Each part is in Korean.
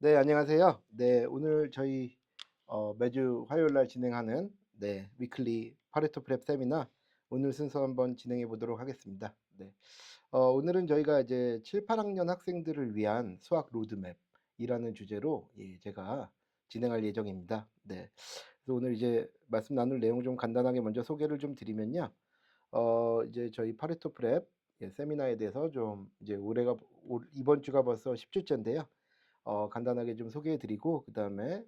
네, 안녕하세요. 네, 오늘 저희 매주 화요일 날 진행하는 위클리 파레토 프랩 세미나 오늘 순서 한번 진행해 보도록 하겠습니다. 네. 오늘은 저희가 이제 7, 8학년 학생들을 위한 수학 로드맵이라는 주제로 제가 진행할 예정입니다. 네. 그래서 오늘 이제 말씀 나눌 내용 좀 간단하게 먼저 소개를 좀 드리면요. 이제 저희 파레토 프랩 세미나에 대해서 좀 이제 이번 주가 벌써 10주째인데요. 간단하게 좀 소개해 드리고 그다음에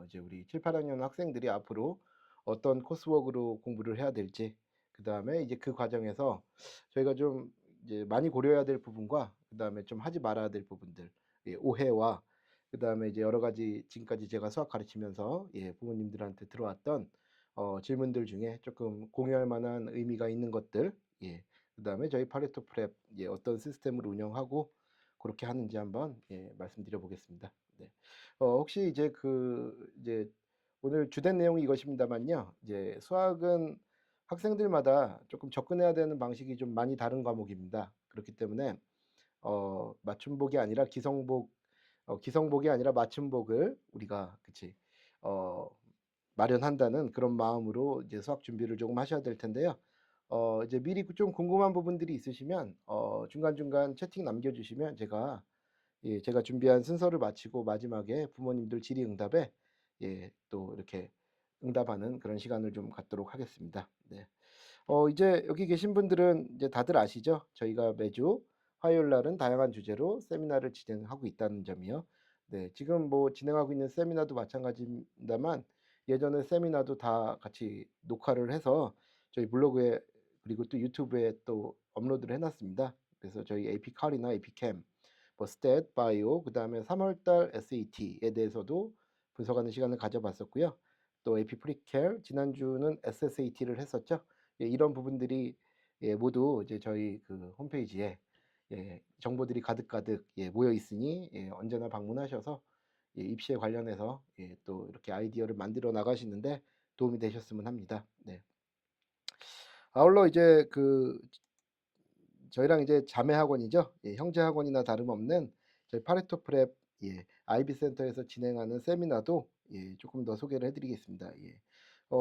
이제 우리 7-8 학년 학생들이 앞으로 어떤 코스웍으로 공부를 해야 될지, 그다음에 이제 그 과정에서 저희가 좀 이제 많이 고려해야 될 부분과 그다음에 좀 하지 말아야 될 부분들, 오해와 그다음에 이제 여러 가지 지금까지 제가 수학 가르치면서 부모님들한테 들어왔던 질문들 중에 조금 공유할 만한 의미가 있는 것들, 그다음에 저희 파레토 프랩 어떤 시스템을 운영하고 그렇게 하는지 한번 말씀드려 보겠습니다. 네. 혹시 이제 오늘 주된 내용이 이것입니다만요. 이제 수학은 학생들마다 조금 접근해야 되는 방식이 좀 많이 다른 과목입니다. 그렇기 때문에 맞춤복이 아니라 기성복이 아니라 맞춤복을 우리가 어 마련한다는 그런 마음으로 이제 수학 준비를 조금 하셔야 될 텐데요. 이제 미리 좀 궁금한 부분들이 있으시면 중간중간 채팅 남겨주시면 제가 준비한 순서를 마치고 마지막에 부모님들 질의응답에 또 이렇게 응답하는 그런 시간을 좀 갖도록 하겠습니다. 네. 이제 여기 계신 분들은 이제 다들 아시죠? 저희가 매주 화요일 날은 다양한 주제로 세미나를 진행하고 있다는 점이요. 네, 지금 뭐 진행하고 있는 세미나도 마찬가지입니다만 예전에 세미나도 다 같이 녹화를 해서 저희 블로그에 그리고 또 유튜브에 또 업로드를 해놨습니다. 그래서 저희 AP 칼이나 AP 캠, 뭐 스탯, 바이오, 그다음에 3월달 SAT에 대해서도 분석하는 시간을 가져봤었고요. 또 AP 프리캘, 지난주는 SSAT를 했었죠. 이런 부분들이 모두 이제 저희 그 홈페이지에 정보들이 가득가득 모여 있으니 언제나 방문하셔서 입시에 관련해서 또 이렇게 아이디어를 만들어 나가시는데 도움이 되셨으면 합니다. 네. 아울러 이제 저희랑 이제 자매 학원이죠. 형제 학원이나 다름없는 저희 파레토 프랩 IB 센터에서 진행하는 세미나도 조금 더 소개를 해드리겠습니다.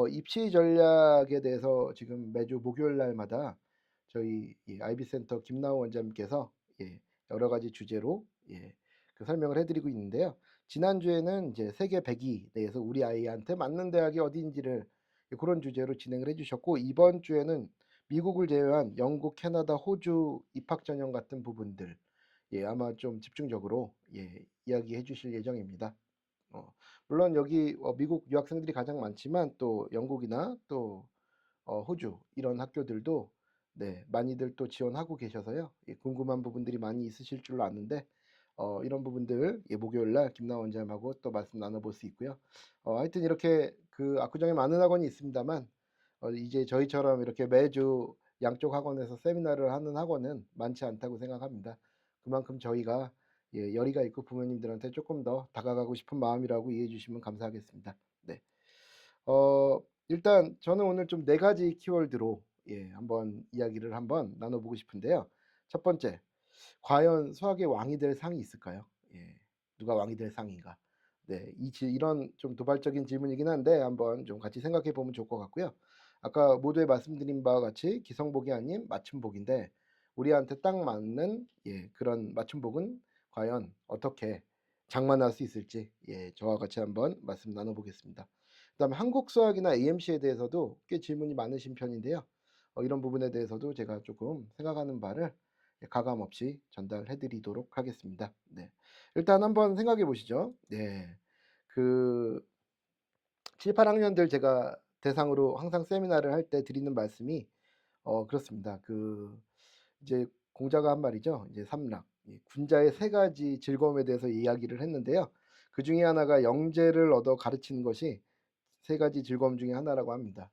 입시 전략에 대해서 지금 매주 목요일 날마다 저희 IB 센터 김나우 원장님께서 여러 가지 주제로 그 설명을 해드리고 있는데요. 지난주에는 이제 세계 100위 내에서 우리 아이한테 맞는 대학이 어디인지를 그런 주제로 진행을 해주셨고, 이번 주에는 미국을 제외한 영국, 캐나다, 호주 입학 전형 같은 부분들 아마 좀 집중적으로 이야기해 주실 예정입니다. 물론 여기 미국 유학생들이 가장 많지만 또 영국이나 또 호주 이런 학교들도 많이들 또 지원하고 계셔서요. 궁금한 부분들이 많이 있으실 줄로 아는데 이런 부분들 목요일 날 김나원 원장님하고 또 말씀 나눠볼 수 있고요. 하여튼 이렇게 그 압구정에 많은 학원이 있습니다만 이제 저희처럼 이렇게 매주 양쪽 학원에서 세미나를 하는 학원은 많지 않다고 생각합니다. 그만큼 저희가 열의가 있고 부모님들한테 조금 더 다가가고 싶은 마음이라고 이해해 주시면 감사하겠습니다. 네. 일단 저는 오늘 좀 네 가지 키워드로 한번 이야기를 한번 나눠보고 싶은데요. 첫 번째, 과연 수학의 왕이 될 상이 있을까요? 누가 왕이 될 상인가? 네, 이런 좀 도발적인 질문이긴 한데 한번 좀 같이 생각해 보면 좋을 것 같고요. 아까 모두에 말씀드린 바와 같이 기성복이 아닌 맞춤복인데 우리한테 딱 맞는 그런 맞춤복은 과연 어떻게 장만할 수 있을지 저와 같이 한번 말씀 나눠보겠습니다. 그다음에 한국 수학이나 AMC에 대해서도 꽤 질문이 많으신 편인데요. 이런 부분에 대해서도 제가 조금 생각하는 바를 가감 없이 전달해 드리도록 하겠습니다. 네. 일단 한번 생각해 보시죠. 네. 그 7, 8학년들 제가 대상으로 항상 세미나를 할 때 드리는 말씀이 그렇습니다. 이제 공자가 한 말이죠. 이제 삼락. 군자의 세 가지 즐거움에 대해서 이야기를 했는데요. 그중에 하나가 영재를 얻어 가르치는 것이 세 가지 즐거움 중에 하나라고 합니다.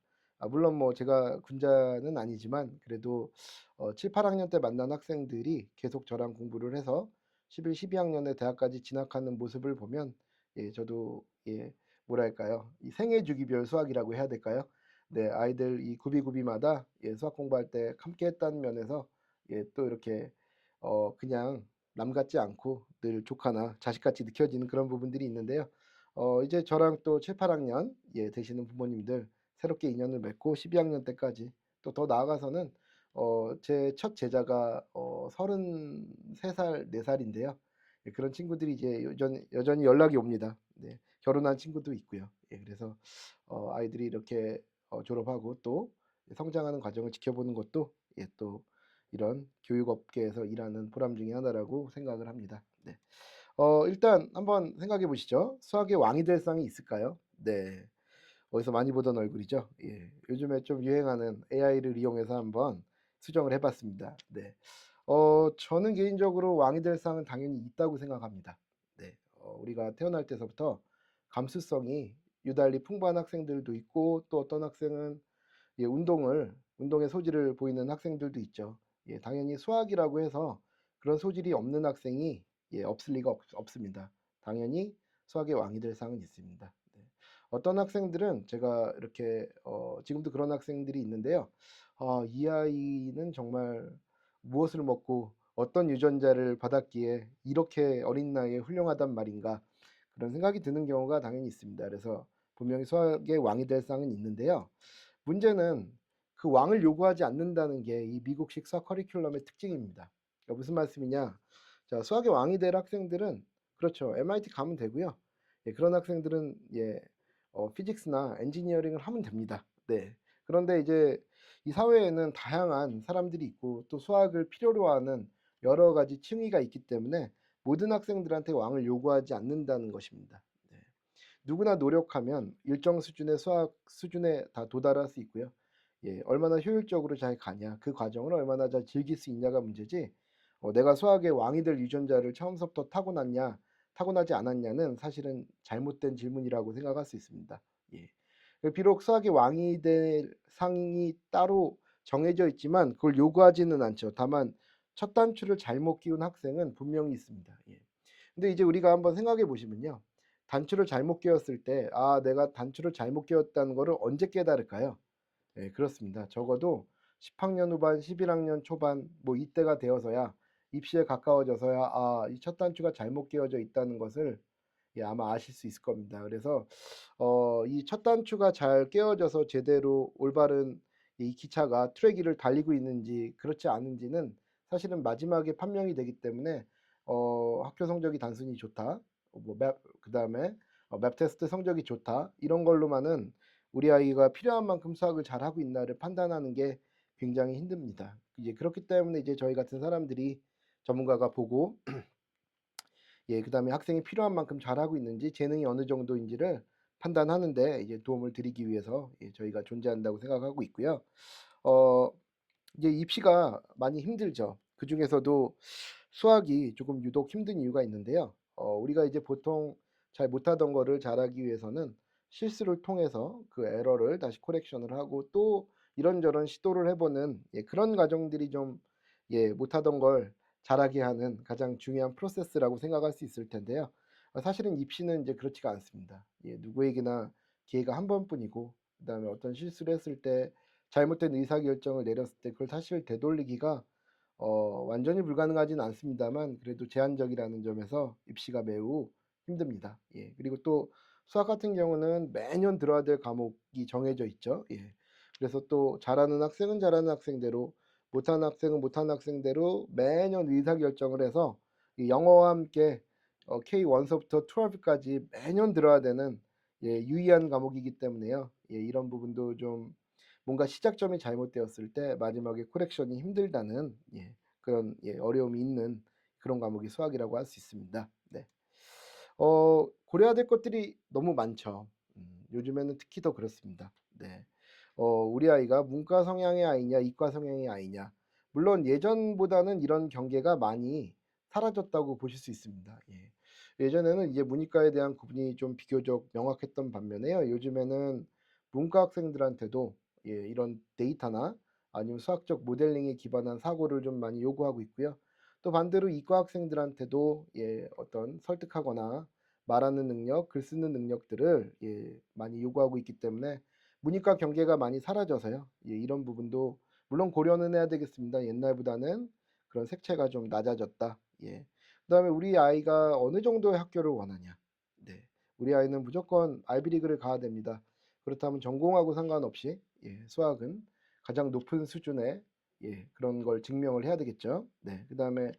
물론 뭐 제가 군자는 아니지만 그래도 7, 8학년 때 만난 학생들이 계속 저랑 공부를 해서 11, 12학년에 대학까지 진학하는 모습을 보면 저도 뭐랄까요? 이 생애 주기별 수학이라고 해야 될까요? 네, 아이들 이 구비구비마다 수학 공부할 때 함께 했다는 면에서 또 이렇게 그냥 남 같지 않고 늘 조카나 자식같이 느껴지는 그런 부분들이 있는데요. 이제 저랑 또 7-8 학년 되시는 부모님들 새롭게 인연을 맺고 12 학년 때까지 또 더 나아가서는 제 첫 제자가 33 살, 4 살인데요. 예, 그런 친구들이 이제 여전히 연락이 옵니다. 네. 결혼한 친구도 있고요. 예, 그래서 아이들이 이렇게 졸업하고 또 성장하는 과정을 지켜보는 것도 또 이런 교육업계에서 일하는 보람 중에 하나라고 생각을 합니다. 네. 일단 한번 생각해 보시죠. 수학의 왕이 될 상이 있을까요? 네. 어디서 많이 보던 얼굴이죠. 예. 요즘에 좀 유행하는 AI를 이용해서 한번 수정을 해 봤습니다. 네. 저는 개인적으로 왕이 될 상은 당연히 있다고 생각합니다. 네. 우리가 태어날 때서부터 감수성이 유달리 풍부한 학생들도 있고 또 어떤 학생은 운동의 소질을 보이는 학생들도 있죠. 예, 당연히 수학이라고 해서 그런 소질이 없는 학생이 없을 리가 없습니다. 당연히 수학의 왕이 될 상은 있습니다. 네. 어떤 학생들은 제가 이렇게 지금도 그런 학생들이 있는데요. 이 아이는 정말 무엇을 먹고 어떤 유전자를 받았기에 이렇게 어린 나이에 훌륭하단 말인가 그런 생각이 드는 경우가 당연히 있습니다. 그래서 분명히 수학의 왕이 될 상은 있는데요. 문제는 그 왕을 요구하지 않는다는 게 이 미국식 수학 커리큘럼의 특징입니다. 그러니까 무슨 말씀이냐? 자, 수학의 왕이 될 학생들은 그렇죠. MIT 가면 되고요. 예, 그런 학생들은 피직스나 엔지니어링을 하면 됩니다. 네. 그런데 이제 이 사회에는 다양한 사람들이 있고 또 수학을 필요로 하는 여러 가지 층위가 있기 때문에 모든 학생들한테 왕을 요구하지 않는다는 것입니다. 네. 누구나 노력하면 일정 수준의 수학 수준에 다 도달할 수 있고요. 예, 얼마나 효율적으로 잘 가냐, 그 과정을 얼마나 잘 즐길 수 있냐가 문제지, 내가 수학의 왕이 될 유전자를 처음부터 타고났냐, 타고나지 않았냐는 사실은 잘못된 질문이라고 생각할 수 있습니다. 예. 비록 수학의 왕이 될 상이 따로 정해져 있지만 그걸 요구하지는 않죠. 다만 첫 단추를 잘못 끼운 학생은 분명히 있습니다. 예. 근데 이제 우리가 한번 생각해 보시면요. 단추를 잘못 끼웠을 때, 내가 단추를 잘못 끼웠다는 거를 언제 깨달을까요? 예, 그렇습니다. 적어도 10학년 후반, 11학년 초반, 뭐 이때가 되어서야 입시에 가까워져서야 이 첫 단추가 잘못 끼워져 있다는 것을 아마 아실 수 있을 겁니다. 그래서 이 첫 단추가 잘 끼워져서 제대로 올바른 이 기차가 트랙 위를 달리고 있는지 그렇지 않은지는 사실은 마지막에 판명이 되기 때문에 학교 성적이 단순히 좋다, 그다음에 맵 테스트 성적이 좋다 이런 걸로만은 우리 아이가 필요한 만큼 수학을 잘하고 있나를 판단하는 게 굉장히 힘듭니다. 이제 그렇기 때문에 이제 저희 같은 사람들이 전문가가 보고 그다음에 학생이 필요한 만큼 잘하고 있는지 재능이 어느 정도인지를 판단하는 데 이제 도움을 드리기 위해서 저희가 존재한다고 생각하고 있고요. 어 이제 입시가 많이 힘들죠. 그중에서도 수학이 조금 유독 힘든 이유가 있는데요. 우리가 이제 보통 잘 못하던 거를 잘하기 위해서는 실수를 통해서 그 에러를 다시 코렉션을 하고 또 이런저런 시도를 해보는 그런 과정들이 좀 못하던 걸 잘하게 하는 가장 중요한 프로세스라고 생각할 수 있을 텐데요. 사실은 입시는 이제 그렇지가 않습니다. 누구에게나 기회가 한 번뿐이고 그다음에 어떤 실수를 했을 때 잘못된 의사결정을 내렸을 때 그걸 사실 되돌리기가 완전히 불가능하진 않습니다만 그래도 제한적이라는 점에서 입시가 매우 힘듭니다. 예. 그리고 또 수학 같은 경우는 매년 들어야 될 과목이 정해져 있죠. 예. 그래서 또 잘하는 학생은 잘하는 학생대로 못하는 학생은 못하는 학생대로 매년 의사결정을 해서 이 영어와 함께 K1서부터 12까지 매년 들어야 되는 유의한 과목이기 때문에요. 이런 부분도 좀 뭔가 시작점이 잘못되었을 때 마지막에 코렉션이 힘들다는 그런 어려움이 있는 그런 과목이 수학이라고 할 수 있습니다. 네. 고려해야 될 것들이 너무 많죠. 요즘에는 특히 더 그렇습니다. 네. 우리 아이가 문과 성향의 아이냐, 이과 성향의 아이냐. 물론 예전보다는 이런 경계가 많이 사라졌다고 보실 수 있습니다. 예. 예전에는 이제 문이과에 대한 구분이 좀 비교적 명확했던 반면에요. 요즘에는 문과 학생들한테도 이런 데이터나 아니면 수학적 모델링에 기반한 사고를 좀 많이 요구하고 있고요. 또 반대로 이과 학생들한테도 어떤 설득하거나 말하는 능력, 글 쓰는 능력들을 많이 요구하고 있기 때문에 문이과 경계가 많이 사라져서요. 이런 부분도 물론 고려는 해야 되겠습니다. 옛날보다는 그런 색채가 좀 낮아졌다. 예. 그다음에 우리 아이가 어느 정도의 학교를 원하냐. 네. 우리 아이는 무조건 아이비리그를 가야 됩니다. 그렇다면 전공하고 상관없이 수학은 가장 높은 수준의 그런 걸 증명을 해야 되겠죠. 네. 그다음에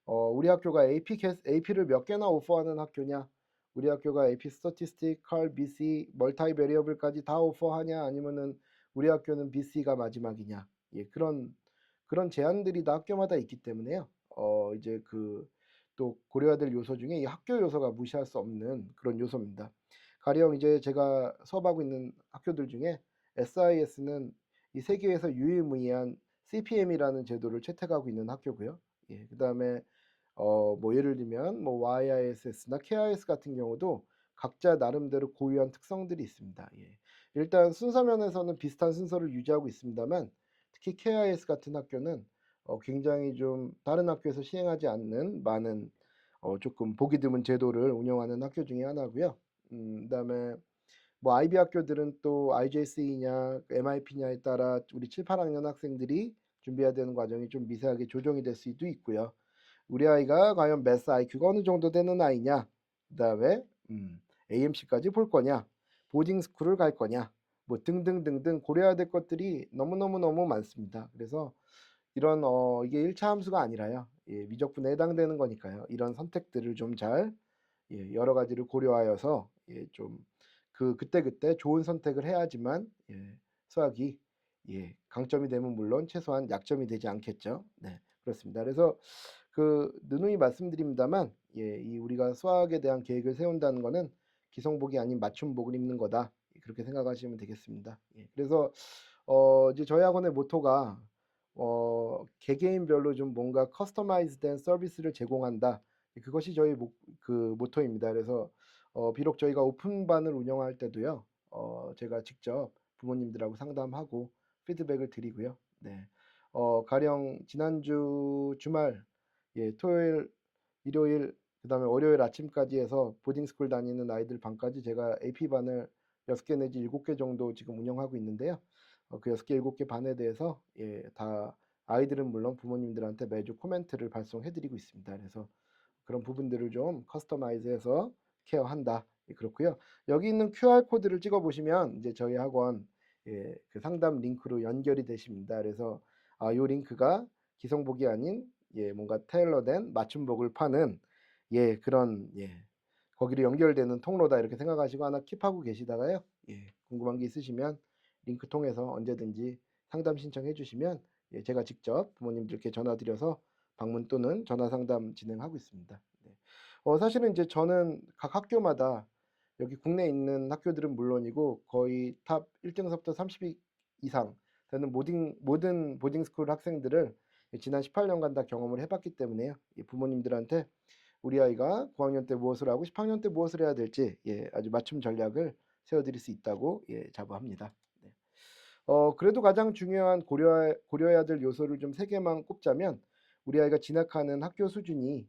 우리 학교가 AP를 몇 개나 오퍼하는 학교냐? 우리 학교가 AP 스태티스틱, 컬, BC, 멀티 베리어블까지 다 오퍼하냐? 아니면은 우리 학교는 BC가 마지막이냐? 그런 제한들이 다 학교마다 있기 때문에요. 이제 또 고려해야 될 요소 중에 이 학교 요소가 무시할 수 없는 그런 요소입니다. 가령 이제 제가 수업하고 있는 학교들 중에 SIS는 이 세계에서 유일무이한 CPM이라는 제도를 채택하고 있는 학교고요. 그다음에 뭐 예를 들면 뭐 YISS나 KIS 같은 경우도 각자 나름대로 고유한 특성들이 있습니다. 일단 순서 면에서는 비슷한 순서를 유지하고 있습니다만 특히 KIS 같은 학교는 굉장히 좀 다른 학교에서 시행하지 않는 많은 조금 보기 드문 제도를 운영하는 학교 중에 하나고요. 그다음에 뭐 IB 학교들은 또 IJC냐 MIP냐에 따라 우리 7, 8학년 학생들이 준비해야 되는 과정이 좀 미세하게 조정이 될 수도 있고요. 우리 아이가 과연 매스 IQ가 어느 정도 되는 아이냐, 그다음에 AMC까지 볼 거냐, 보딩 스쿨을 갈 거냐, 뭐 등등등등 고려해야 될 것들이 너무너무너무 많습니다. 그래서 이런 이게 1차 함수가 아니라요. 미적분에 해당되는 거니까요. 이런 선택들을 좀 잘 여러 가지를 고려하여서 좀 그때그때 좋은 선택을 해야지만 수학이 강점이 되면 물론 최소한 약점이 되지 않겠죠. 네, 그렇습니다. 그래서 누누이 말씀드립니다만 이 우리가 수학에 대한 계획을 세운다는 거는 기성복이 아닌 맞춤복을 입는 거다. 그렇게 생각하시면 되겠습니다. 그래서 이제 저희 학원의 모토가 개개인별로 좀 뭔가 커스터마이즈된 서비스를 제공한다. 그것이 저희 모토입니다. 그래서 비록 저희가 오픈반을 운영할 때도요. 제가 직접 부모님들하고 상담하고 피드백을 드리고요. 네. 가령 지난주 주말 토요일, 일요일, 그다음에 월요일 아침까지 해서 보딩스쿨 다니는 아이들 반까지 제가 AP반을 6개 내지 7개 정도 지금 운영하고 있는데요. 그 6개, 7개 반에 대해서 다 아이들은 물론 부모님들한테 매주 코멘트를 발송해 드리고 있습니다. 그래서 그런 부분들을 좀 커스터마이즈해서 케어한다. 그렇고요. 여기 있는 QR코드를 찍어 보시면 이제 저희 학원 그 상담 링크로 연결이 되십니다. 그래서 이 링크가 기성복이 아닌 뭔가 테일러된 맞춤복을 파는 그런 거기로 연결되는 통로다 이렇게 생각하시고 하나 킵하고 계시다가요. 궁금한 게 있으시면 링크 통해서 언제든지 상담 신청해 주시면 제가 직접 부모님들께 전화 드려서 방문 또는 전화 상담 진행하고 있습니다. 네. 사실은 이제 저는 각 학교마다 여기 국내에 있는 학교들은 물론이고 거의 탑 1등서부터 30위 이상 되는 모든 보딩스쿨 학생들을 지난 18년간 다 경험을 해봤기 때문에요. 부모님들한테 우리 아이가 9학년 때 무엇을 하고 10학년 때 무엇을 해야 될지 아주 맞춤 전략을 세워드릴 수 있다고 자부합니다. 네. 그래도 가장 중요한 고려해야 될 요소를 좀 3개만 꼽자면 우리 아이가 진학하는 학교 수준이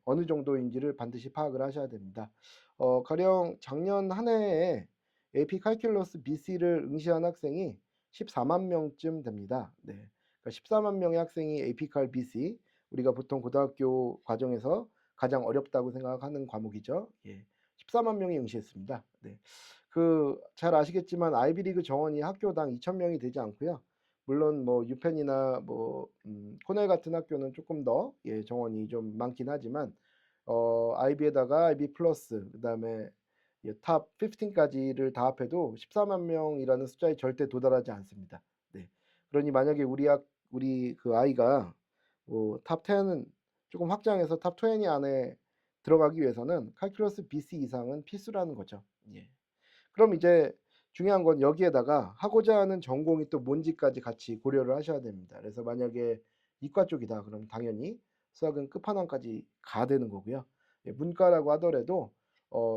어느 정도인지를 반드시 파악을 하셔야 됩니다. 가령 작년 한 해에 AP 칼큘러스 BC를 응시한 학생이 14만 명쯤 됩니다. 네. 그러니까 14만 명의 학생이 AP 칼 BC, 우리가 보통 고등학교 과정에서 가장 어렵다고 생각하는 과목이죠. 14만 명이 응시했습니다. 네. 잘 아시겠지만 아이비리그 정원이 학교당 2,000명이 되지 않고요. 물론 뭐 유펜이나 뭐 코넬 같은 학교는 조금 더 정원이 좀 많긴 하지만 IB에다가 IB 플러스 그다음에 탑 15까지를 다 합해도 14만 명이라는 숫자에 절대 도달하지 않습니다. 네. 그러니 만약에 우리 그 아이가 뭐탑 10은 조금 확장해서 탑 20 안에 들어가기 위해서는 칼큘러스 BC 이상은 필수라는 거죠. 그럼 이제 중요한 건 여기에다가 하고자 하는 전공이 또 뭔지까지 같이 고려를 하셔야 됩니다. 그래서 만약에 이과 쪽이다 그럼 당연히 수학은 끝판왕까지 가야 되는 거고요. 문과라고 하더라도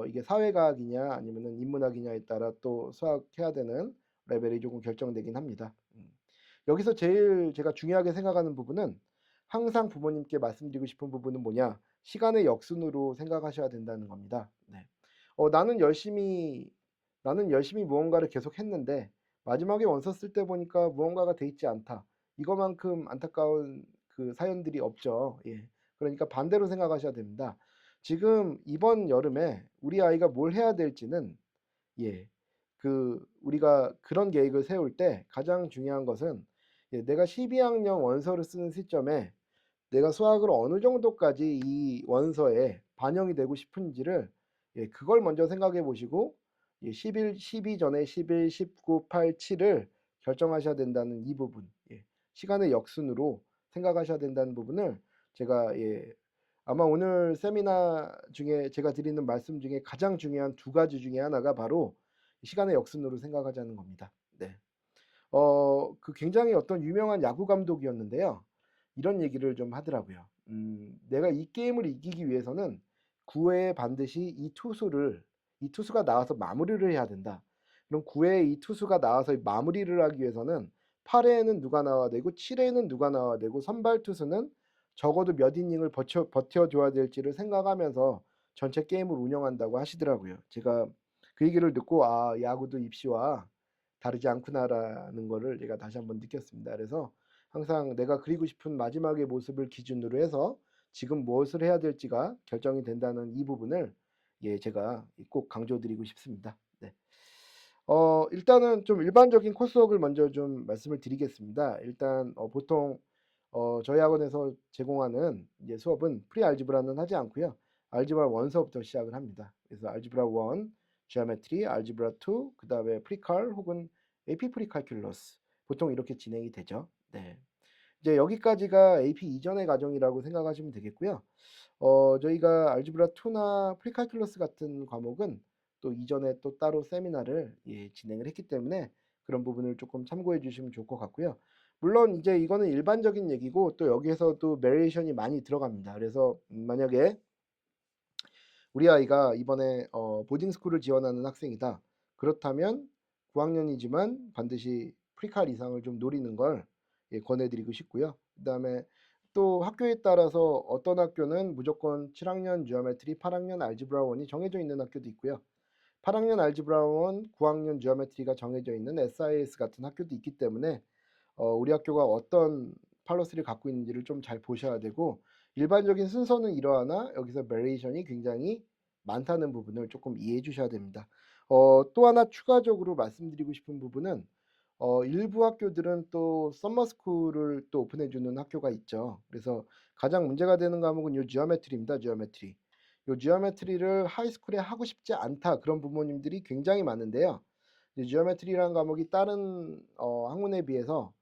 이게 사회과학이냐 아니면은 인문학이냐에 따라 또 수학해야 되는 레벨이 조금 결정되긴 합니다. 여기서 제일 제가 중요하게 생각하는 부분은 항상 부모님께 말씀드리고 싶은 부분은 뭐냐? 시간의 역순으로 생각하셔야 된다는 겁니다. 네. 나는 열심히 무언가를 계속 했는데 마지막에 원서 쓸 때 보니까 무언가가 돼 있지 않다. 이거만큼 안타까운 그 사연들이 없죠. 그러니까 반대로 생각하셔야 됩니다. 지금 이번 여름에 우리 아이가 뭘 해야 될지는 예. 우리가 그런 계획을 세울 때 가장 중요한 것은 내가 12학년 원서를 쓰는 시점에 내가 수학을 어느 정도까지 이 원서에 반영이 되고 싶은지를 그걸 먼저 생각해 보시고 11, 12 전에 11, 19, 8, 7을 결정하셔야 된다는 이 부분, 시간의 역순으로 생각하셔야 된다는 부분을 제가 아마 오늘 세미나 중에 제가 드리는 말씀 중에 가장 중요한 두 가지 중에 하나가 바로 시간의 역순으로 생각하자는 겁니다. 네. 굉장히 어떤 유명한 야구 감독이었는데요. 이런 얘기를 좀 하더라고요. 내가 이 게임을 이기기 위해서는 9회에 반드시 이 투수가 나와서 마무리를 해야 된다. 그럼 9회에 이 투수가 나와서 마무리를 하기 위해서는 8회에는 누가 나와야 되고 7회에는 누가 나와야 되고 선발 투수는 적어도 몇 이닝을 버텨줘야 될지를 생각하면서 전체 게임을 운영한다고 하시더라고요. 제가 그 얘기를 듣고 아, 야구도 입시와 다르지 않구나라는 거를 제가 다시 한번 느꼈습니다. 그래서 항상 내가 그리고 싶은 마지막의 모습을 기준으로 해서 지금 무엇을 해야 될지가 결정이 된다는 이 부분을 제가 꼭 강조드리고 싶습니다. 네. 일단은 좀 일반적인 코스웍을 먼저 좀 말씀을 드리겠습니다. 일단 보통 저희 학원에서 제공하는 수업은 프리 알지브라는 하지 않고요. 알지브라 원서부터 시작을 합니다. 그래서 알지브라 1, 지오메트리, 알지브라 2, 그 다음에 프리칼 혹은 AP 프리칼큘러스 보통 이렇게 진행이 되죠. 네. 이제 여기까지가 AP 이전의 과정이라고 생각하시면 되겠고요. 저희가 알지브라 2나 프리칼큘러스 같은 과목은 또 이전에 또 따로 세미나를 진행을 했기 때문에 그런 부분을 조금 참고해 주시면 좋을 것 같고요. 물론 이제 이거는 일반적인 얘기고 또 여기에서도 베리에이션이 많이 들어갑니다. 그래서 만약에 우리 아이가 이번에 보딩스쿨을 지원하는 학생이다. 그렇다면 9학년이지만 반드시 프리칼 이상을 좀 노리는 걸 권해드리고 싶고요. 그 다음에 또 학교에 따라서 어떤 학교는 무조건 7학년 지오메트리, 8학년 알지브라 1이 정해져 있는 학교도 있고요. 8학년 알지브라 1, 9학년 지오메트리가 정해져 있는 SIS 같은 학교도 있기 때문에 우리 학교가 어떤 팔로스를 갖고 있는지를 좀 잘 보셔야 되고 일반적인 순서는 이러하나 여기서 베리에이션이 굉장히 많다는 부분을 조금 이해해 주셔야 됩니다. 또 하나 추가적으로 말씀드리고 싶은 부분은 일부 학교들은 또 썸머스쿨을 또 오픈해 주는 학교가 있죠. 그래서 가장 문제가 되는 과목은 요 지오메트리입니다. 지오메트리. 요 지오메트리를 하이스쿨에 하고 싶지 않다 그런 부모님들이 굉장히 많은데요. 지오메트리라는 과목이 다른 학문에 비해서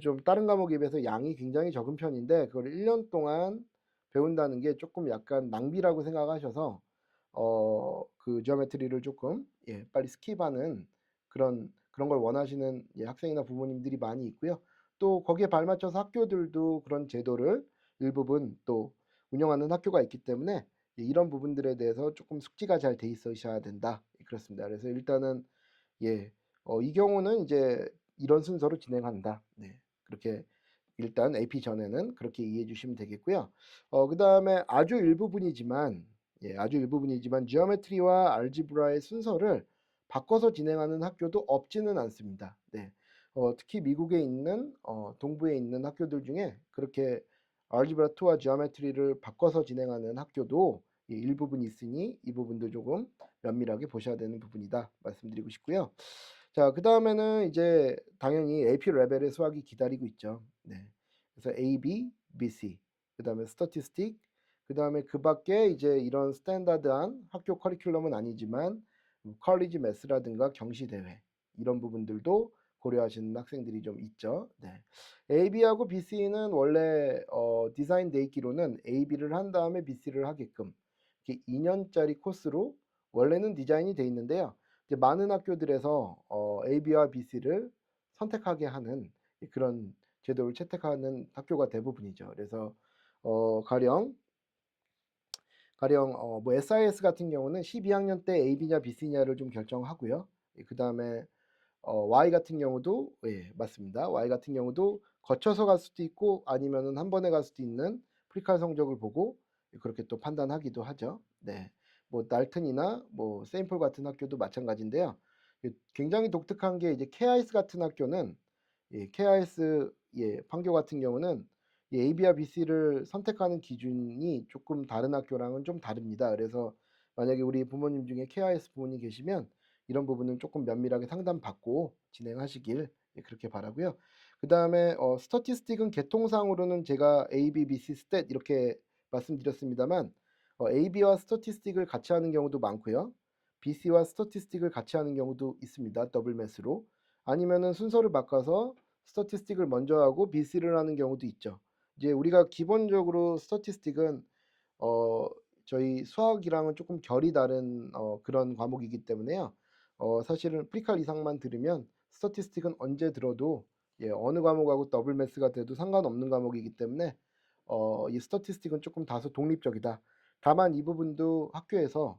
좀 다른 과목에 비해서 양이 굉장히 적은 편인데 그걸 1년 동안 배운다는 게 조금 약간 낭비라고 생각하셔서 그 지오메트리를 조금 빨리 스킵하는 그런 걸 원하시는 학생이나 부모님들이 많이 있고요. 또 거기에 발맞춰서 학교들도 그런 제도를 일부분 또 운영하는 학교가 있기 때문에 이런 부분들에 대해서 조금 숙지가 잘 돼 있으셔야 된다. 그렇습니다. 그래서 일단은 이 경우는 이제 이런 순서로 진행한다. 네. 그렇게 일단 AP 전에는 그렇게 이해해 주시면 되겠고요. 그다음에 아주 일부분이지만 지오메트리와 알지브라의 순서를 바꿔서 진행하는 학교도 없지는 않습니다. 네. 특히 미국에 있는 동부에 있는 학교들 중에 그렇게 알지브라 2와 지오메트리를 바꿔서 진행하는 학교도 일부분 있으니 이 부분도 조금 면밀하게 보셔야 되는 부분이다 말씀드리고 싶고요. 자, 그 다음에는 이제 당연히 AP 레벨의 수학이 기다리고 있죠. 네. 그래서 A, B, BC, 그 다음에 스태티스틱, 그 다음에 그 밖에 이제 이런 스탠다드한 학교 커리큘럼은 아니지만 컬리지 매스라든가 경시대회 이런 부분들도 고려하시는 학생들이 좀 있죠. 네. AB하고 BC는 원래 디자인 돼 있기로는 AB를 한 다음에 BC를 하게끔 이렇게 2년짜리 코스로 원래는 디자인이 돼 있는데요. 이제 많은 학교들에서 AB와 BC를 선택하게 하는 그런 제도를 채택하는 학교가 대부분이죠. 그래서 가령 뭐 SIS 같은 경우는 12학년 때 AB냐 BC냐를 좀 결정하고요. 그 다음에 Y 같은 경우도 맞습니다. Y 같은 경우도 거쳐서 갈 수도 있고 아니면은 한 번에 갈 수도 있는 프리칼 성적을 보고 그렇게 또 판단하기도 하죠. 네. 뭐 날튼이나 뭐 세인폴 같은 학교도 마찬가지인데요. 굉장히 독특한 게 이제 KIS 같은 학교는 KIS 판교 같은 경우는 이 A와 BC를 선택하는 기준이 조금 다른 학교랑은 좀 다릅니다. 그래서 만약에 우리 부모님 중에 KIS 부모님 계시면 이런 부분은 조금 면밀하게 상담받고 진행하시길 그렇게 바라고요. 그다음에 스태티스틱은 계통상으로는 제가 A, B, B, C 스탯 이렇게 말씀드렸습니다만 AB와 스태티스틱을 같이 하는 경우도 많고요. BC와 스태티스틱을 같이 하는 경우도 있습니다. 더블 매스로. 아니면은 순서를 바꿔서 스태티스틱을 먼저 하고 BC를 하는 경우도 있죠. 이제 우리가 기본적으로 스태티스틱은 어 저희 수학이랑은 조금 결이 다른 그런 과목이기 때문에요. 사실은 프리칼 이상만 들으면 스태티스틱은 언제 들어도 어느 과목하고 더블 매스가 돼도 상관없는 과목이기 때문에 이 스태티스틱은 조금 다소 독립적이다. 다만 이 부분도 학교에서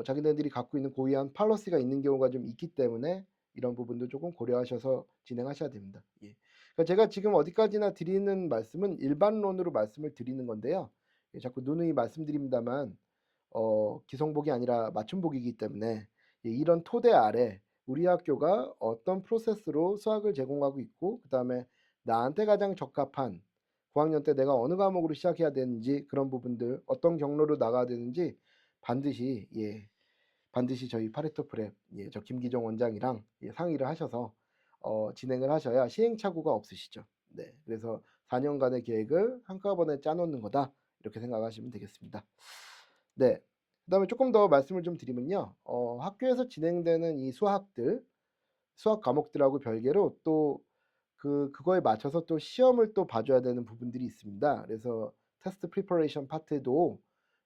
자기네들이 갖고 있는 고유한 팔러시가 있는 경우가 좀 있기 때문에 이런 부분도 조금 고려하셔서 진행하셔야 됩니다. 예. 그러니까 제가 지금 어디까지나 드리는 말씀은 일반론으로 말씀을 드리는 건데요. 자꾸 누누이 말씀드립니다만 기성복이 아니라 맞춤복이기 때문에 이런 토대 아래 우리 학교가 어떤 프로세스로 수학을 제공하고 있고 그다음에 나한테 가장 적합한 고학년 때 내가 어느 과목으로 시작해야 되는지 그런 부분들 어떤 경로로 나가야 되는지 반드시 반드시 저희 파레토 프랩 저 김기정 원장이랑 상의를 하셔서 진행을 하셔야 시행착오가 없으시죠. 네, 그래서 4년간의 계획을 한꺼번에 짜놓는 거다 이렇게 생각하시면 되겠습니다. 네, 그다음에 조금 더 말씀을 좀 드리면요, 학교에서 진행되는 이 수학 과목들하고 별개로 또 그거에 맞춰서 또 시험을 또 봐줘야 되는 부분들이 있습니다. 그래서 테스트 프리퍼레이션 파트도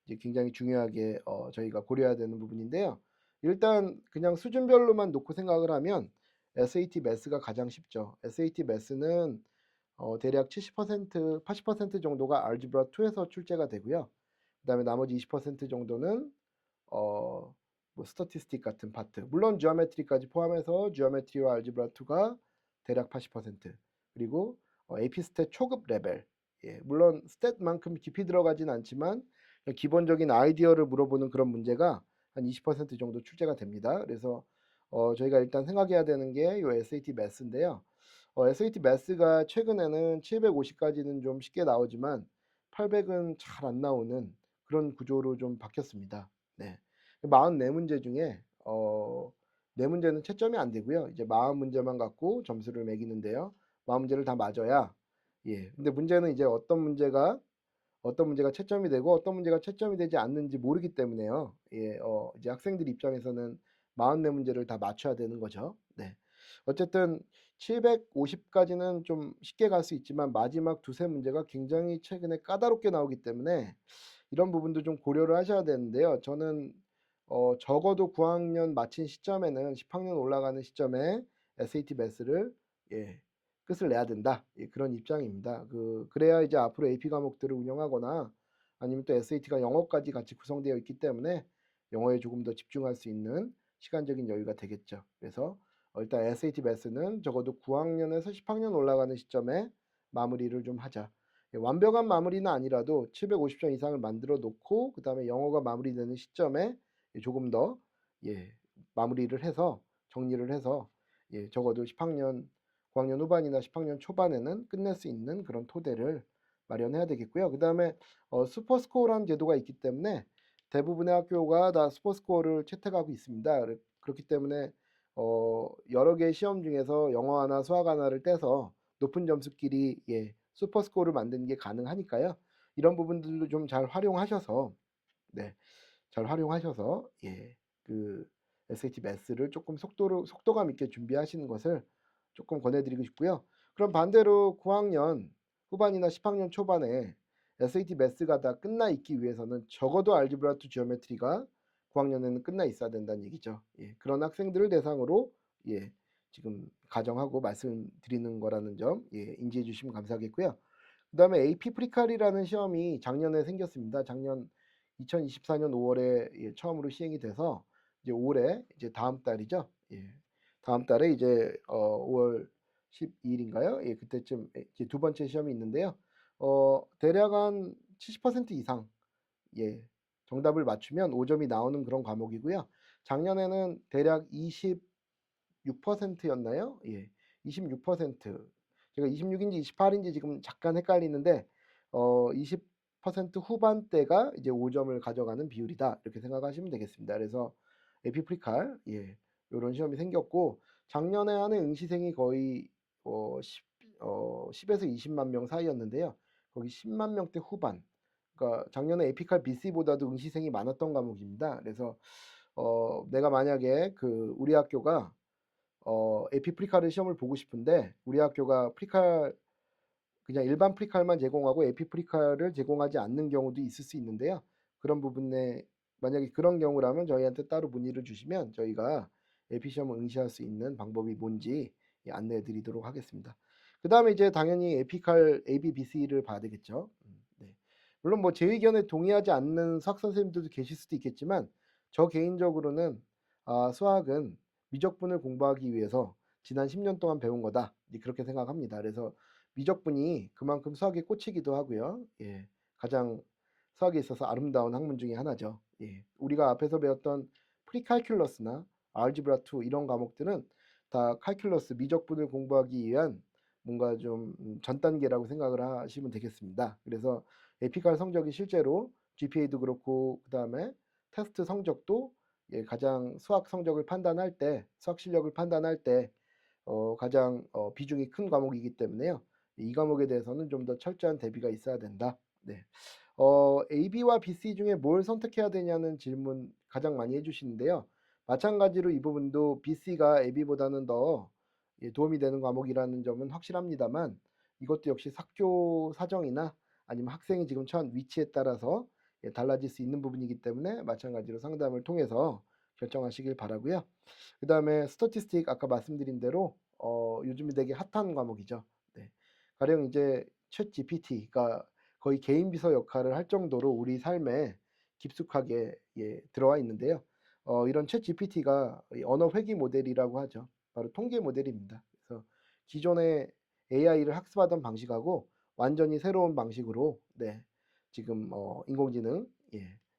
이제 굉장히 중요하게 저희가 고려해야 되는 부분인데요. 일단 그냥 수준별로만 놓고 생각을 하면 SAT 매스가 가장 쉽죠. SAT 매스는 대략 70%, 80% 정도가 알gebra 2에서 출제가 되고요. 그다음에 나머지 20% 정도는 뭐 스태티스틱 같은 파트, 물론 지오메트리까지 포함해서 지오메트리와 알gebra 2가 대략 80%, 그리고 AP 스탯 초급 레벨, 물론 스탯만큼 깊이 들어가진 않지만 기본적인 아이디어를 물어보는 그런 문제가 한 20% 정도 출제가 됩니다. 그래서 저희가 일단 생각해야 되는 게 이 SAT 매스인데요. SAT 매스가 최근에는 750까지는 좀 쉽게 나오지만 800은 잘 안 나오는 그런 구조로 좀 바뀌었습니다. 네. 44문제 중에 4문제는 채점이 안 되고요. 이제 40문제만 갖고 점수를 매기는데요. 40문제를 다 맞아야 근데 문제는 이제 어떤 문제가 채점이 되고 어떤 문제가 채점이 되지 않는지 모르기 때문에요. 이제 학생들 입장에서는 44문제를 다 맞춰야 되는 거죠. 네. 어쨌든 750까지는 좀 쉽게 갈 수 있지만 마지막 두세 문제가 굉장히 최근에 까다롭게 나오기 때문에 이런 부분도 좀 고려를 하셔야 되는데요. 저는 적어도 9학년 마친 시점에는 10학년 올라가는 시점에 SAT 매스를 끝을 내야 된다. 그런 입장입니다. 그래야 이제 앞으로 AP 과목들을 운영하거나 아니면 또 SAT가 영어까지 같이 구성되어 있기 때문에 영어에 조금 더 집중할 수 있는 시간적인 여유가 되겠죠. 그래서 일단 SAT 매스는 적어도 9학년에서 10학년 올라가는 시점에 마무리를 좀 하자. 완벽한 마무리는 아니라도 750점 이상을 만들어 놓고 그 다음에 영어가 마무리되는 시점에 조금 더 마무리를 해서 정리를 해서 적어도 10학년 9학년 후반이나 10학년 초반에는 끝낼 수 있는 그런 토대를 마련해야 되겠고요. 그 다음에 슈퍼스코어라는 제도가 있기 때문에 대부분의 학교가 다 슈퍼스코어를 채택하고 있습니다. 그렇기 때문에 여러 개의 시험 중에서 영어 하나 수학 하나를 떼서 높은 점수끼리 슈퍼스코어를 만드는 게 가능하니까요. 이런 부분들도 좀 잘 활용하셔서 잘 활용하셔서 그 SAT 매스를 조금 속도감 있게 준비하시는 것을 조금 권해드리고 싶고요. 그럼 반대로 9학년 후반이나 10학년 초반에 SAT 매스가 다 끝나 있기 위해서는 적어도 알gebra 2 지오메트리가 9학년에는 끝나 있어야 된다는 얘기죠. 그런 학생들을 대상으로 지금 가정하고 말씀드리는 거라는 점 인지해 주시면 감사하겠고요. 그 다음에 AP 프리칼이라는 시험이 작년에 생겼습니다. 작년 2024년 5월에 처음으로 시행이 돼서 이제 올해 이제 다음 달이죠. 다음 달에 이제 5월 12일인가요? 그때쯤 이제 두 번째 시험이 있는데요. 대략 한 70% 이상 정답을 맞추면 5점이 나오는 그런 과목이고요. 작년에는 대략 26%였나요? 26%. 제가 26인지 28인지 지금 잠깐 헷갈리는데 20% 후반대가 이제 5점을 가져가는 비율이다. 이렇게 생각하시면 되겠습니다. 그래서 에피프리칼 요런 시험이 생겼고 작년에 하는 응시생이 거의 10에서 20만 명 사이였는데요. 거기 10만 명대 후반. 그러니까 작년에 에피칼 BC보다도 응시생이 많았던 과목입니다. 그래서 내가 만약에 우리 학교가 에피프리칼을 시험을 보고 싶은데 우리 학교가 프리칼 그냥 일반 프리칼만 제공하고 에피프리칼을 제공하지 않는 경우도 있을 수 있는데요. 그런 부분에 만약에 그런 경우라면 저희한테 따로 문의를 주시면 저희가 에피 시험을 응시할 수 있는 방법이 뭔지 안내해 드리도록 하겠습니다. 그 다음에 이제 당연히 에피칼 AB, BC를 봐야 되겠죠. 네. 물론 뭐 제 의견에 동의하지 않는 수학 선생님들도 계실 수도 있겠지만 저 개인적으로는 수학은 미적분을 공부하기 위해서 지난 10년 동안 배운 거다. 그렇게 생각합니다. 그래서 미적분이 그만큼 수학에 꽂히기도 하고요. 가장 수학에 있어서 아름다운 학문 중에 하나죠. 우리가 앞에서 배웠던 프리칼큘러스나 알지브라 2 이런 과목들은 다 칼큘러스 미적분을 공부하기 위한 뭔가 좀 전 단계라고 생각을 하시면 되겠습니다. 그래서 에피칼 성적이 실제로 GPA도 그렇고 그 다음에 테스트 성적도 가장 수학 성적을 판단할 때 수학 실력을 판단할 때 가장 비중이 큰 과목이기 때문에요. 이 과목에 대해서는 좀 더 철저한 대비가 있어야 된다. 네. AB와 BC 중에 뭘 선택해야 되냐는 질문 가장 많이 해주시는데요. 마찬가지로 이 부분도 BC가 AB보다는 더 도움이 되는 과목이라는 점은 확실합니다만 이것도 역시 학교 사정이나 아니면 학생이 지금 처한 위치에 따라서 달라질 수 있는 부분이기 때문에 마찬가지로 상담을 통해서 결정하시길 바라고요. 그 다음에 스태티스틱 아까 말씀드린 대로 요즘에 되게 핫한 과목이죠. 네. 가령 이제 챗 GPT가 거의 개인 비서 역할을 할 정도로 우리 삶에 깊숙하게 들어와 있는데요. 이런 챗 GPT가 언어 회귀 모델이라고 하죠. 바로 통계 모델입니다. 그래서 기존의 AI를 학습하던 방식하고 완전히 새로운 방식으로 지금 인공지능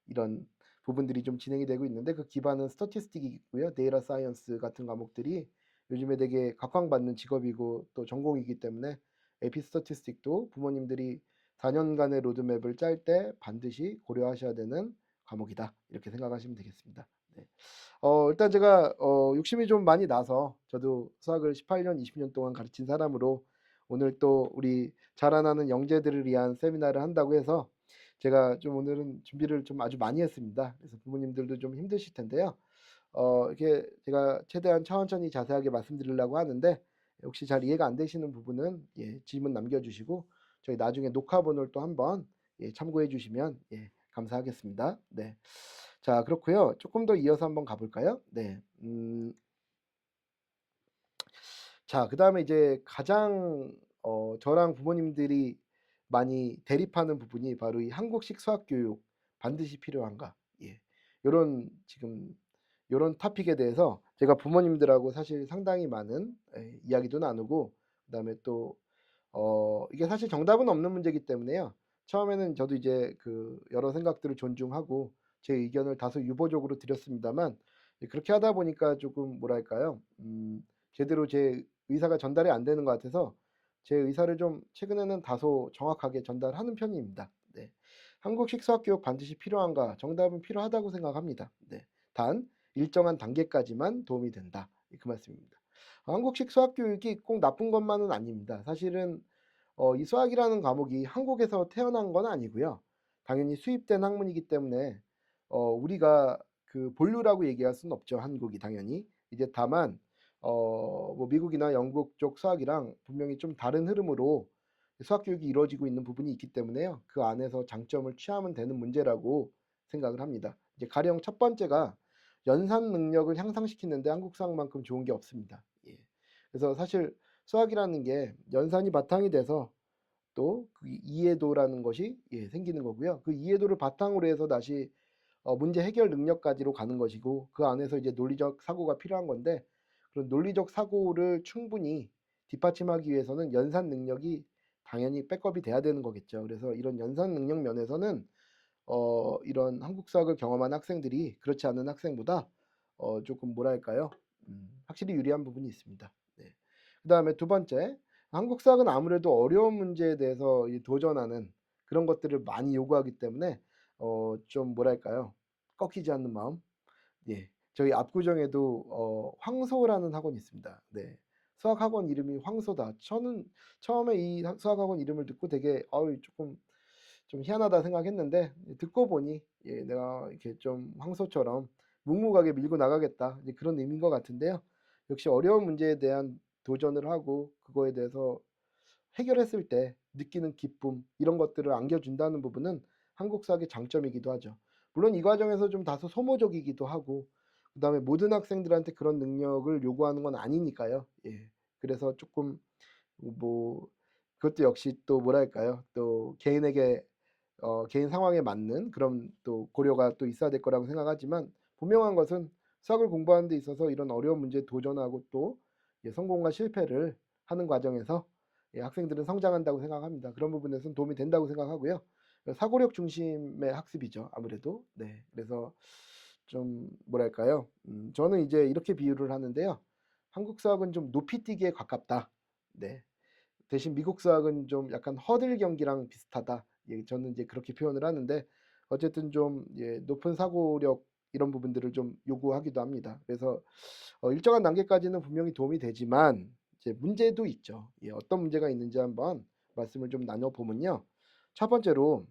이런 부분들이 좀 진행이 되고 있는데 그 기반은 스태티스틱이고요. 데이터 사이언스 같은 과목들이 요즘에 되게 각광받는 직업이고 또 전공이기 때문에 에피 스태티스틱도 부모님들이 4년간의 로드맵을 짤 때 반드시 고려하셔야 되는 과목이다. 이렇게 생각하시면 되겠습니다. 네. 일단 제가 욕심이 좀 많이 나서 저도 수학을 18년, 20년 동안 가르친 사람으로 오늘 또 우리 자라나는 영재들을 위한 세미나를 한다고 해서 제가 좀 오늘은 준비를 좀 아주 많이 했습니다. 그래서 부모님들도 좀 힘드실 텐데요. 이렇게 제가 최대한 천천히 자세하게 말씀드리려고 하는데 혹시 잘 이해가 안 되시는 부분은 질문 남겨주시고 저희 나중에 녹화본을 또 한번 참고해 주시면 감사하겠습니다. 네. 자, 그렇고요. 조금 더 이어서 한번 가볼까요? 네. 자, 그 다음에 이제 가장 저랑 부모님들이 많이 대립하는 부분이 바로 이 한국식 수학 교육 반드시 필요한가? 요런 지금 요런 토픽에 대해서 제가 부모님들하고 사실 상당히 많은 이야기도 나누고 그다음에 또 이게 사실 정답은 없는 문제이기 때문에요. 처음에는 저도 이제 여러 생각들을 존중하고 제 의견을 다소 유보적으로 드렸습니다만 그렇게 하다 보니까 조금 뭐랄까요? 제대로 제 의사가 전달이 안 되는 것 같아서 제 의사를 좀 최근에는 다소 정확하게 전달하는 편입니다. 네. 한국식 수학 교육 반드시 필요한가? 정답은 필요하다고 생각합니다. 네. 단 일정한 단계까지만 도움이 된다. 그 말씀입니다. 한국식 수학 교육이 꼭 나쁜 것만은 아닙니다. 사실은 이 수학이라는 과목이 한국에서 태어난 건 아니고요. 당연히 수입된 학문이기 때문에 우리가 본류라고 얘기할 수는 없죠. 한국이 당연히. 이제 다만 뭐 미국이나 영국 쪽 수학이랑 분명히 좀 다른 흐름으로 수학 교육이 이루어지고 있는 부분이 있기 때문에요. 그 안에서 장점을 취하면 되는 문제라고 생각을 합니다. 이제 가령 첫 번째가 연산 능력을 향상시키는데 한국 수학만큼 좋은 게 없습니다. 그래서 사실 수학이라는 게 연산이 바탕이 돼서 또 그 이해도라는 것이 생기는 거고요. 그 이해도를 바탕으로 해서 다시 문제 해결 능력까지로 가는 것이고 그 안에서 이제 논리적 사고가 필요한 건데 그런 논리적 사고를 충분히 뒷받침하기 위해서는 연산 능력이 당연히 백업이 돼야 되는 거겠죠. 그래서 이런 연산 능력 면에서는 이런 한국 수학을 경험한 학생들이 그렇지 않은 학생보다 조금 뭐랄까요? 확실히 유리한 부분이 있습니다. 네. 그 다음에 두 번째, 한국 수학은 아무래도 어려운 문제에 대해서 이 도전하는 그런 것들을 많이 요구하기 때문에 좀 뭐랄까요? 꺾이지 않는 마음. 예. 저희 압구정에도 황소라는 학원이 있습니다. 네. 수학 학원 이름이 황소다. 저는 처음에 이 수학 학원 이름을 듣고 되게 조금 좀 희한하다 생각했는데, 듣고 보니 내가 이렇게 좀 황소처럼 묵묵하게 밀고 나가겠다, 이제 그런 의미인 것 같은데요. 역시 어려운 문제에 대한 도전을 하고 그거에 대해서 해결했을 때 느끼는 기쁨, 이런 것들을 안겨준다는 부분은 한국 수학의 장점이기도 하죠. 물론 이 과정에서 좀 다소 소모적이기도 하고, 그다음에 모든 학생들한테 그런 능력을 요구하는 건 아니니까요. 예. 그래서 조금 뭐 그것도 역시 또 뭐랄까요? 또 개인에게 개인 상황에 맞는 그런 또 고려가 또 있어야 될 거라고 생각하지만, 분명한 것은 수학을 공부하는 데 있어서 이런 어려운 문제에 도전하고 또 성공과 실패를 하는 과정에서 학생들은 성장한다고 생각합니다. 그런 부분에서는 도움이 된다고 생각하고요. 사고력 중심의 학습이죠, 아무래도. 네. 그래서 좀 뭐랄까요? 저는 이제 이렇게 비유를 하는데요. 한국 수학은 좀 높이뛰기에 가깝다. 네. 대신 미국 수학은 좀 약간 허들 경기랑 비슷하다. 예, 저는 이제 그렇게 표현을 하는데, 어쨌든 좀 높은 사고력 이런 부분들을 좀 요구하기도 합니다. 그래서 일정한 단계까지는 분명히 도움이 되지만 이제 문제도 있죠. 예, 어떤 문제가 있는지 한번 말씀을 좀 나눠 보면요. 첫 번째로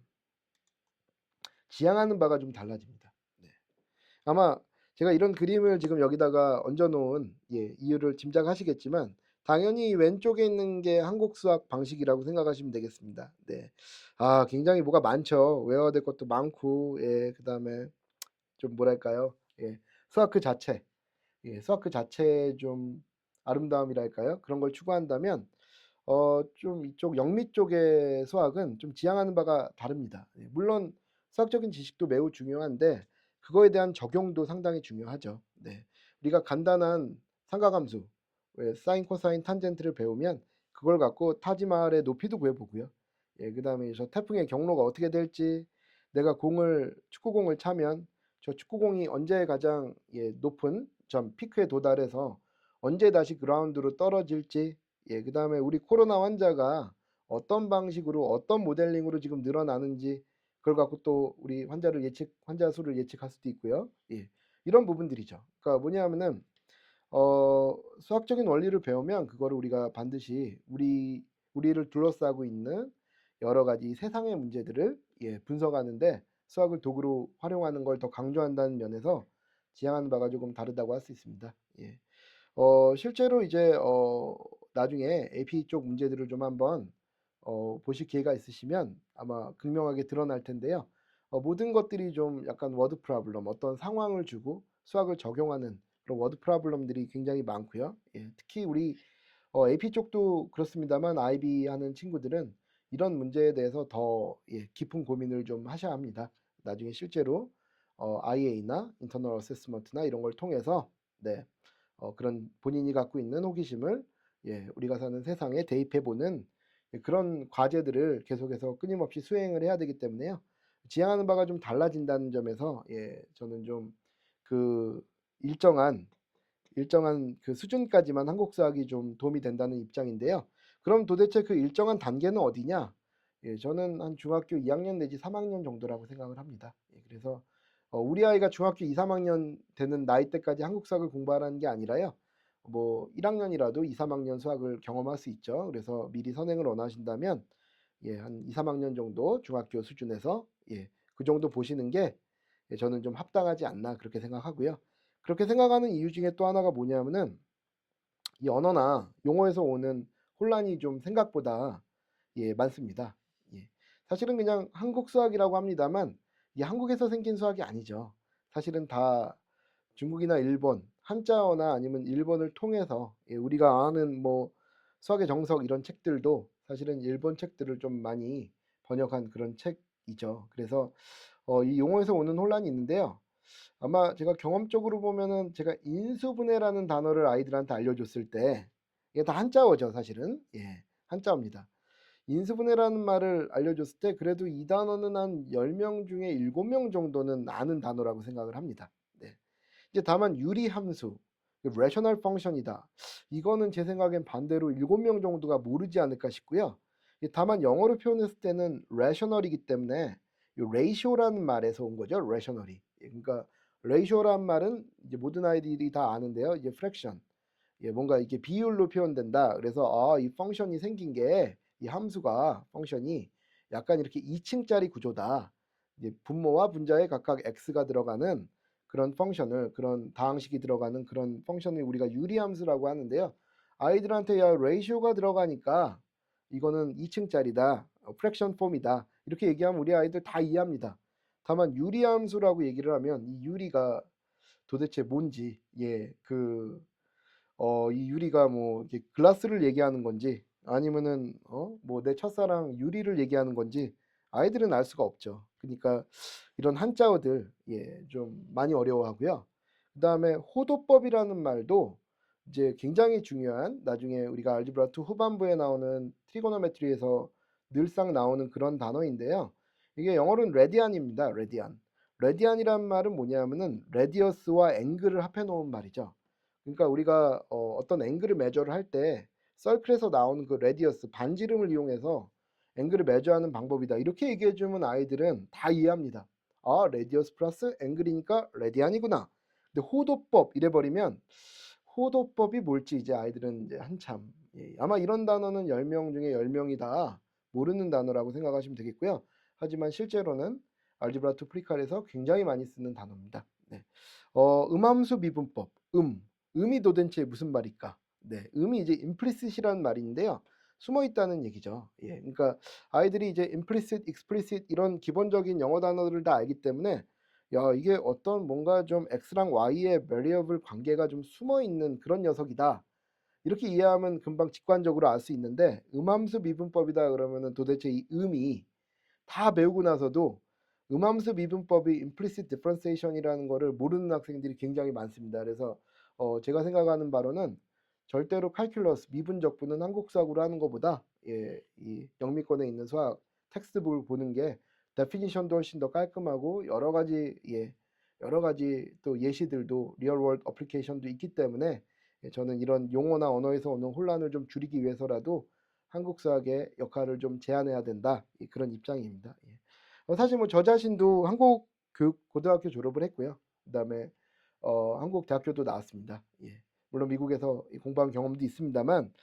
지향하는 바가 좀 달라집니다. 네. 아마 제가 이런 그림을 지금 여기다가 얹어 놓은 이유를 짐작하시겠지만, 당연히 왼쪽에 있는 게 한국 수학 방식이라고 생각하시면 되겠습니다. 네. 굉장히 뭐가 많죠. 외워야 될 것도 많고, 그다음에 좀 뭐랄까요? 수학 그 자체, 수학 그 자체의 좀 아름다움이랄까요? 그런 걸 추구한다면 좀 이쪽 영미 쪽의 수학은 좀 지향하는 바가 다릅니다. 물론 수학적인 지식도 매우 중요한데 그거에 대한 적용도 상당히 중요하죠. 네. 우리가 간단한 삼각함수, 사인, 코사인, 탄젠트를 배우면 그걸 갖고 타지마할의 높이도 구해보고요. 그다음에 저 태풍의 경로가 어떻게 될지, 내가 축구공을 차면 저 축구공이 언제 가장 높은 점, 피크에 도달해서 언제 다시 그라운드로 떨어질지, 그다음에 우리 코로나 환자가 어떤 방식으로 어떤 모델링으로 지금 늘어나는지, 그걸 갖고 또 우리 환자 수를 예측할 수도 있고요. 이런 부분들이죠. 그러니까 뭐냐면은 수학적인 원리를 배우면 그거를 우리가 반드시 우리를 둘러싸고 있는 여러 가지 세상의 문제들을 분석하는데 수학을 도구로 활용하는 걸 더 강조한다는 면에서 지향하는 바가 조금 다르다고 할 수 있습니다. 실제로 이제 나중에 AP 쪽 문제들을 좀 한번 보실 기회가 있으시면 아마 극명하게 드러날 텐데요. 모든 것들이 좀 약간 워드 프로블럼, 어떤 상황을 주고 수학을 적용하는 그런 워드 프로블럼들이 굉장히 많고요. 특히 우리 AP 쪽도 그렇습니다만 IB 하는 친구들은 이런 문제에 대해서 더 깊은 고민을 좀 하셔야 합니다. 나중에 실제로 IA나 인터널 어세스먼트나 이런 걸 통해서 그런 본인이 갖고 있는 호기심을 우리가 사는 세상에 대입해보는 그런 과제들을 계속해서 끊임없이 수행을 해야 되기 때문에요. 지향하는 바가 좀 달라진다는 점에서 저는 좀 그 일정한 그 수준까지만 한국 수학이 좀 도움이 된다는 입장인데요. 그럼 도대체 그 일정한 단계는 어디냐? 저는 한 중학교 2학년 내지 3학년 정도라고 생각을 합니다. 그래서 우리 아이가 중학교 2, 3학년 되는 나이 때까지 한국 수학을 공부하라는 게 아니라요. 뭐 1학년이라도 2, 3학년 수학을 경험할 수 있죠. 그래서 미리 선행을 원하신다면 한 2, 3학년 정도 중학교 수준에서 그 정도 보시는 게 저는 좀 합당하지 않나 그렇게 생각하고요. 그렇게 생각하는 이유 중에 또 하나가 뭐냐면은 이 언어나 용어에서 오는 혼란이 좀 생각보다 많습니다. 사실은 그냥 한국 수학이라고 합니다만 이게 한국에서 생긴 수학이 아니죠. 사실은 다 중국이나 일본, 한자어나 아니면 일본을 통해서 우리가 아는 뭐 수학의 정석 이런 책들도 사실은 일본 책들을 좀 많이 번역한 그런 책이죠. 그래서 이 용어에서 오는 혼란이 있는데요. 아마 제가 경험적으로 보면은 제가 인수분해라는 단어를 아이들한테 알려줬을 때 이게 다 한자어죠, 사실은. 한자어입니다. 인수분해라는 말을 알려줬을 때 그래도 이 단어는 한 10명 중에 7명 정도는 아는 단어라고 생각을 합니다. 이제 다만 유리함수, 레셔널 펑션이다. 이거는 제 생각엔 반대로 7명 정도가 모르지 않을까 싶고요. 다만 영어로 표현했을 때는 rational이기 때문에 이 ratio라는 말에서 온 거죠. rational이. 그러니까 ratio라는 말은 이제 모든 아이들이 다 아는데요. 이제 fraction. 뭔가 이게 비율로 표현된다. 그래서 이 펑션이 생긴 게 이 함수가 펑션이 약간 이렇게 2층짜리 구조다. 이제 분모와 분자에 각각 x가 들어가는 그런 펑션을 그런 다항식이 들어가는 그런 펑션을 우리가 유리함수라고 하는데요. 아이들한테 야 레이쇼가 들어가니까 이거는 2층짜리다. 프랙션 폼이다. 이렇게 얘기하면 우리 아이들 다 이해합니다. 다만 유리함수라고 얘기를 하면 이 유리가 도대체 뭔지 이 유리가 뭐 이렇게 글라스를 얘기하는 건지 아니면은 뭐 내 첫사랑 유리를 얘기하는 건지 아이들은 알 수가 없죠. 그러니까 이런 한자어들 좀 많이 어려워하고요. 그다음에 호도법이라는 말도 이제 굉장히 중요한 나중에 우리가 알지브라 2 후반부에 나오는 트리고노메트리에서 늘상 나오는 그런 단어인데요. 이게 영어로는 레디안입니다. 레디안. 레디안이란 말은 뭐냐면은 레디어스와 앵글을 합해 놓은 말이죠. 그러니까 우리가 어떤 앵글을 메저를 할 때 서클에서 나오는 그 레디어스 반지름을 이용해서 앵글을 메저하는 방법이다. 이렇게 얘기해 주면 아이들은 다 이해합니다. 레디어스 플러스 앵글이니까 레디안이구나. 근데 호도법 이래 버리면 호도법이 뭘지 이제 아이들은 이제 한참 아마 이런 단어는 10명 중에 10명이 다 모르는 단어라고 생각하시면 되겠고요. 하지만 실제로는 알지브라 2 프리칼에서 굉장히 많이 쓰는 단어입니다. 네. 음함수 미분법. 음이 도대체 무슨 말일까? 네, 음이 이제 implicit이라는 말인데요. 숨어 있다는 얘기죠. 그러니까 아이들이 이제 implicit, explicit 이런 기본적인 영어 단어들을 다 알기 때문에 야, 이게 어떤 뭔가 좀 x랑 y의 variable 관계가 좀 숨어 있는 그런 녀석이다. 이렇게 이해하면 금방 직관적으로 알 수 있는데 음함수 미분법이다 그러면은 도대체 이 음이 다 배우고 나서도 음함수 미분법이 implicit differentiation이라는 거를 모르는 학생들이 굉장히 많습니다. 그래서 제가 생각하는 바로는 절대로 칼큘러스 미분적분은 한국 수학으로 하는 것보다 이 영미권에 있는 수학 텍스트북을 보는 게 데피니션도 훨씬 더 깔끔하고 여러 가지 또 예시들도 리얼 월드 어플리케이션도 있기 때문에 저는 이런 용어나 언어에서 오는 혼란을 좀 줄이기 위해서라도 한국 수학의 역할을 좀 제한해야 된다. 그런 입장입니다. 사실 뭐 저 자신도 한국 교육 고등학교 졸업을 했고요. 그다음에 한국 대학교도 나왔습니다. 물론 미국에서 공부한 경험도 있습니다만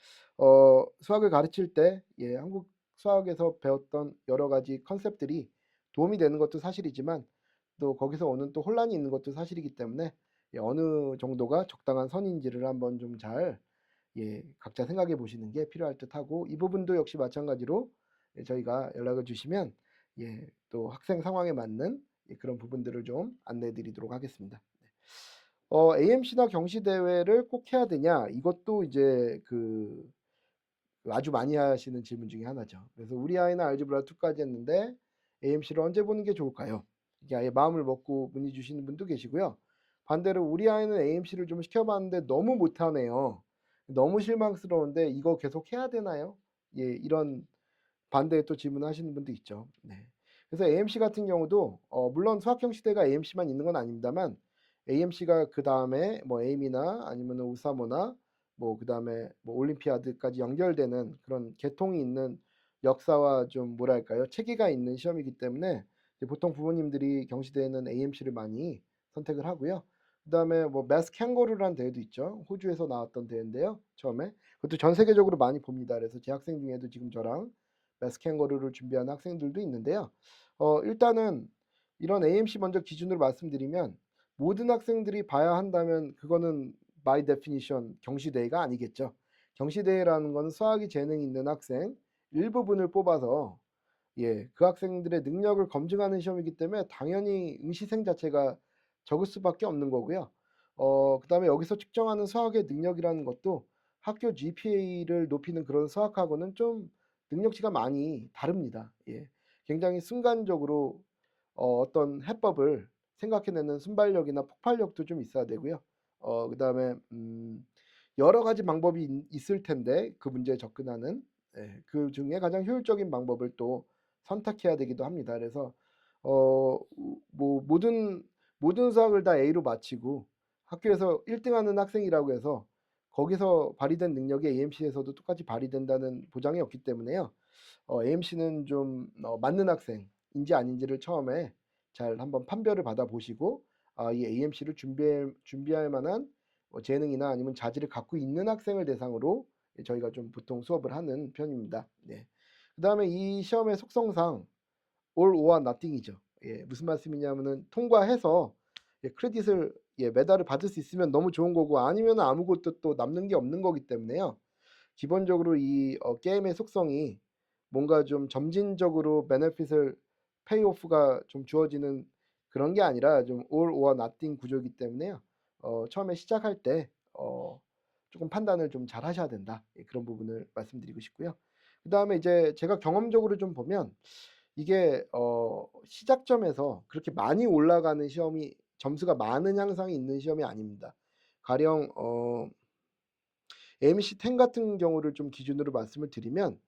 수학을 가르칠 때 한국 수학에서 배웠던 여러 가지 컨셉들이 도움이 되는 것도 사실이지만 또 거기서 오는 또 혼란이 있는 것도 사실이기 때문에 어느 정도가 적당한 선인지를 한번 좀 잘 각자 생각해 보시는 게 필요할 듯하고 이 부분도 역시 마찬가지로 저희가 연락을 주시면 또 학생 상황에 맞는 그런 부분들을 좀 안내해 드리도록 하겠습니다. AMC나 경시 대회를 꼭 해야 되냐? 이것도 이제 아주 많이 하시는 질문 중에 하나죠. 그래서 우리 아이는 알gebra 2까지 했는데 AMC를 언제 보는 게 좋을까요? 이게 아예 마음을 먹고 문의 주시는 분도 계시고요. 반대로 우리 아이는 AMC를 좀 시켜봤는데 너무 못하네요. 너무 실망스러운데 이거 계속 해야 되나요? 이런 반대에 또 질문하시는 분도 있죠. 네. 그래서 AMC 같은 경우도 물론 수학형 시대가 AMC만 있는 건 아닙니다만 AMC가 그 다음에 뭐 에임이나 아니면 우사모나 뭐 그 다음에 뭐 올림피아드까지 연결되는 그런 계통이 있는 역사와 좀 뭐랄까요 체계가 있는 시험이기 때문에 보통 부모님들이 경시대에는 AMC를 많이 선택을 하고요. 그 다음에 뭐 매스 캥거루라는 대회도 있죠. 호주에서 나왔던 대회인데요. 처음에 그것도 전 세계적으로 많이 봅니다. 그래서 제 학생 중에도 지금 저랑 매스캥거루를 준비하는 학생들도 있는데요. 일단은 이런 AMC 먼저 기준으로 말씀드리면 모든 학생들이 봐야 한다면 그거는 by definition 경시대회가 아니겠죠. 경시대회라는 건 수학이 재능이 있는 학생 일부분을 뽑아서 그 학생들의 능력을 검증하는 시험이기 때문에 당연히 응시생 자체가 적을 수밖에 없는 거고요. 그다음에 여기서 측정하는 수학의 능력이라는 것도 학교 GPA를 높이는 그런 수학하고는 좀 능력치가 많이 다릅니다. 굉장히 순간적으로 어떤 해법을 생각해내는 순발력이나 폭발력도 좀 있어야 되고요. 그다음에 여러 가지 방법이 있을 텐데 그 문제에 접근하는 그 중에 가장 효율적인 방법을 또 선택해야 되기도 합니다. 그래서 뭐 모든 수학을 다 A로 마치고 학교에서 1등 하는 학생이라고 해서 거기서 발휘된 능력이 AMC에서도 똑같이 발휘된다는 보장이 없기 때문에요. AMC는 좀 맞는 학생인지 아닌지를 처음에 잘 한번 판별을 받아보시고 이 AMC를 준비할 만한 재능이나 아니면 자질을 갖고 있는 학생을 대상으로 저희가 좀 보통 수업을 하는 편입니다. 네. 그 다음에 이 시험의 속성상 all or nothing이죠. 예, 무슨 말씀이냐면은 통과해서 크레딧을 메달을 받을 수 있으면 너무 좋은 거고 아니면 아무것도 또 남는 게 없는 거기 때문에요. 기본적으로 이 게임의 속성이 뭔가 좀 점진적으로 베네핏을 페이오프가 좀 주어지는 그런 게 아니라 좀 all or nothing 구조이기 때문에요. 처음에 시작할 때 조금 판단을 좀 잘 하셔야 된다. 예, 그런 부분을 말씀드리고 싶고요. 그 다음에 이제 제가 경험적으로 좀 보면 이게 시작점에서 그렇게 많이 올라가는 시험이 점수가 많은 향상이 있는 시험이 아닙니다. 가령 MC10 같은 경우를 좀 기준으로 말씀을 드리면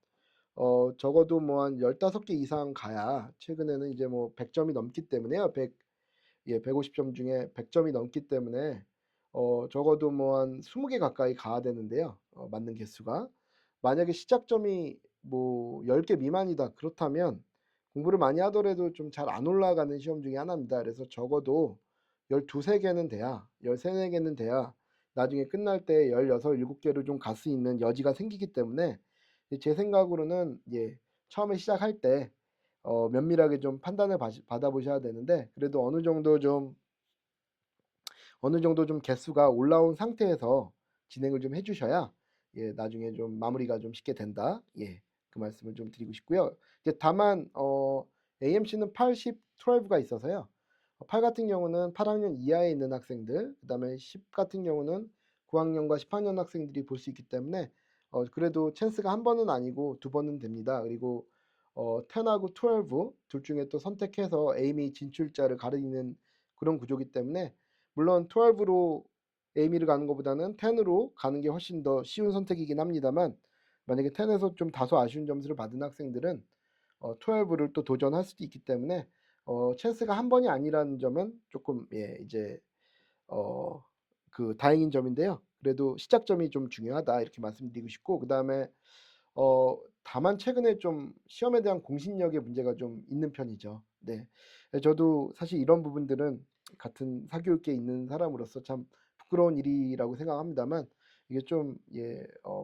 적어도 뭐 한 15개 이상 가야 최근에는 이제 뭐 100점이 넘기 때문에요. 150점 중에 100점이 넘기 때문에 적어도 뭐 한 20개 가까이 가야 되는데요. 맞는 개수가. 만약에 시작점이 뭐 10개 미만이다. 그렇다면 공부를 많이 하더라도 좀 잘 안 올라가는 시험 중에 하나입니다. 그래서 적어도 12, 3개는 돼야 13, 4개는 돼야 나중에 끝날 때 16, 7개로 좀 갈 수 있는 여지가 생기기 때문에 제 생각으로는 처음에 시작할 때 면밀하게 좀 판단을 받아보셔야 되는데 그래도 어느 정도 좀 개수가 올라온 상태에서 진행을 좀 해주셔야 나중에 좀 마무리가 좀 쉽게 된다. 그 말씀을 좀 드리고 싶고요. 이제 다만 AMC는 8, 10, 12가 있어서요. 8 같은 경우는 8학년 이하에 있는 학생들, 그 다음에 10 같은 경우는 9학년과 10학년 학생들이 볼 수 있기 때문에 그래도 찬스가 한 번은 아니고 두 번은 됩니다. 그리고 10하고 12 둘 중에 또 선택해서 에이미 진출자를 가리는 그런 구조이기 때문에 물론 12로 에이미를 가는 것보다는 10으로 가는 게 훨씬 더 쉬운 선택이긴 합니다만 만약에 10에서 좀 다소 아쉬운 점수를 받은 학생들은 12를 또 도전할 수도 있기 때문에 찬스가 한 번이 아니라는 점은 조금 이제 그 다행인 점인데요. 그래도 시작점이 좀 중요하다 이렇게 말씀드리고 싶고 그 다음에 다만 최근에 좀 시험에 대한 공신력의 문제가 좀 있는 편이죠. 네. 저도 사실 이런 부분들은 같은 사교육계에 있는 사람으로서 참 부끄러운 일이라고 생각합니다만 이게 좀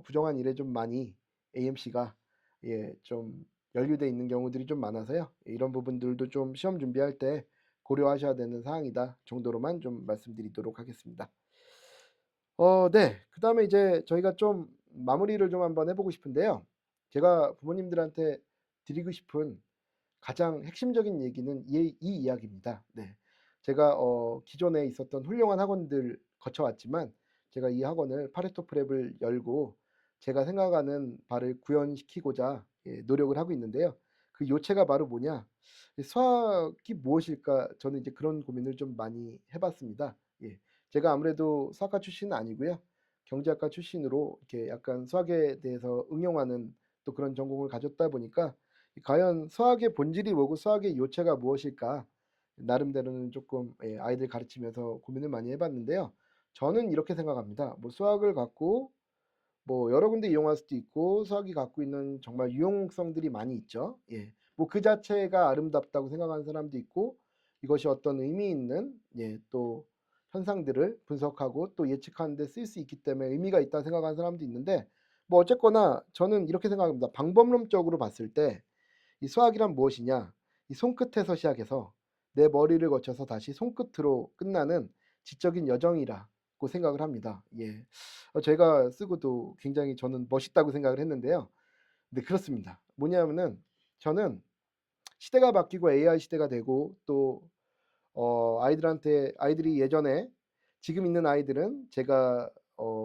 부정한 일에 좀 많이 AMC가 좀 연루돼 있는 경우들이 좀 많아서요. 이런 부분들도 좀 시험 준비할 때 고려하셔야 되는 사항이다 정도로만 좀 말씀드리도록 하겠습니다. 네. 그다음에 이제 저희가 좀 마무리를 좀 한번 해보고 싶은데요. 제가 부모님들한테 드리고 싶은 가장 핵심적인 얘기는 이 이야기입니다. 네. 제가 기존에 있었던 훌륭한 학원들 거쳐왔지만 제가 이 학원을 파레토 프랩을 열고 제가 생각하는 바를 구현시키고자 노력을 하고 있는데요. 그 요체가 바로 뭐냐? 수학이 무엇일까? 저는 이제 그런 고민을 좀 많이 해봤습니다. 제가 아무래도 수학과 출신은 아니고요. 경제학과 출신으로 이렇게 약간 수학에 대해서 응용하는 또 그런 전공을 가졌다 보니까 과연 수학의 본질이 뭐고 수학의 요체가 무엇일까? 나름대로는 조금 아이들 가르치면서 고민을 많이 해봤는데요. 저는 이렇게 생각합니다. 뭐 수학을 갖고 뭐 여러 군데 이용할 수도 있고 수학이 갖고 있는 정말 유용성들이 많이 있죠. 뭐 그 자체가 아름답다고 생각하는 사람도 있고 이것이 어떤 의미 있는 또 현상들을 분석하고 또 예측하는 데 쓸 수 있기 때문에 의미가 있다 생각하는 사람도 있는데 뭐 어쨌거나 저는 이렇게 생각합니다. 방법론적으로 봤을 때 이 수학이란 무엇이냐? 이 손끝에서 시작해서 내 머리를 거쳐서 다시 손끝으로 끝나는 지적인 여정이라고 생각을 합니다. 제가 쓰고도 굉장히 저는 멋있다고 생각을 했는데요. 네, 그렇습니다. 뭐냐면은 저는 시대가 바뀌고 AI 시대가 되고 또 아이들이 예전에 지금 있는 아이들은 제가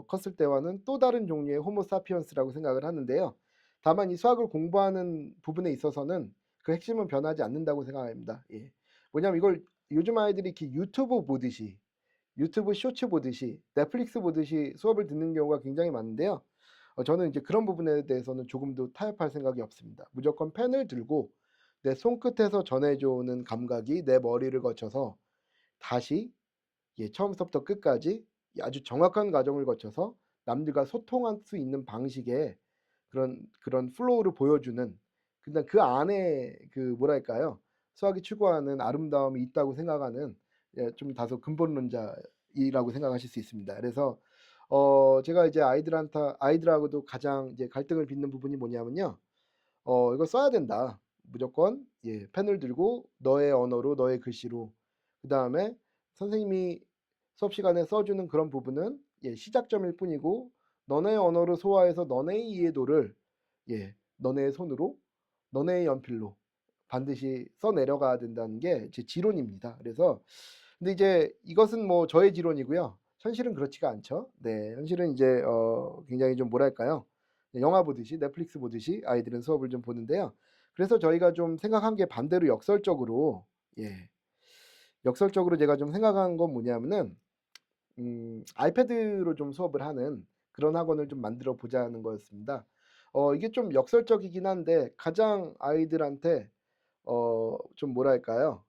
컸을 때와는 또 다른 종류의 호모사피언스라고 생각을 하는데요. 다만 이 수학을 공부하는 부분에 있어서는 그 핵심은 변하지 않는다고 생각합니다. 뭐냐면 이걸 요즘 아이들이 이렇게 유튜브 쇼츠 보듯이 넷플릭스 보듯이 수업을 듣는 경우가 굉장히 많은데요. 저는 이제 그런 부분에 대해서는 조금도 타협할 생각이 없습니다. 무조건 펜을 들고 내 손끝에서 전해져 오는 감각이 내 머리를 거쳐서 다시 처음부터 끝까지 아주 정확한 과정을 거쳐서 남들과 소통할 수 있는 방식의 그런 플로우를 보여주는, 근데 그 안에 그 뭐랄까요? 수학이 추구하는 아름다움이 있다고 생각하는, 좀 다소 근본론자이라고 생각하실 수 있습니다. 그래서 제가 이제 아이들하고도 가장 이제 갈등을 빚는 부분이 뭐냐면요. 이거 써야 된다. 무조건 펜을 들고 너의 언어로 너의 글씨로, 그다음에 선생님이 수업 시간에 써주는 그런 부분은 시작점일 뿐이고 너네 언어로 소화해서 너네의 이해도를 너네의 손으로 너네의 연필로 반드시 써 내려가야 된다는 게 제 지론입니다. 그래서 근데 이제 이것은 뭐 저의 지론이고요. 현실은 그렇지가 않죠. 네, 현실은 이제 굉장히 좀 뭐랄까요? 영화 보듯이 넷플릭스 보듯이 아이들은 수업을 좀 보는데요. 그래서 저희가 좀 생각한 게 반대로 역설적으로, 역설적으로 제가 좀 생각한 건 뭐냐면은 아이패드로 좀 수업을 하는 그런 학원을 좀 만들어 보자는 거였습니다. 이게 좀 역설적이긴 한데 가장 아이들한테 좀 뭐랄까요?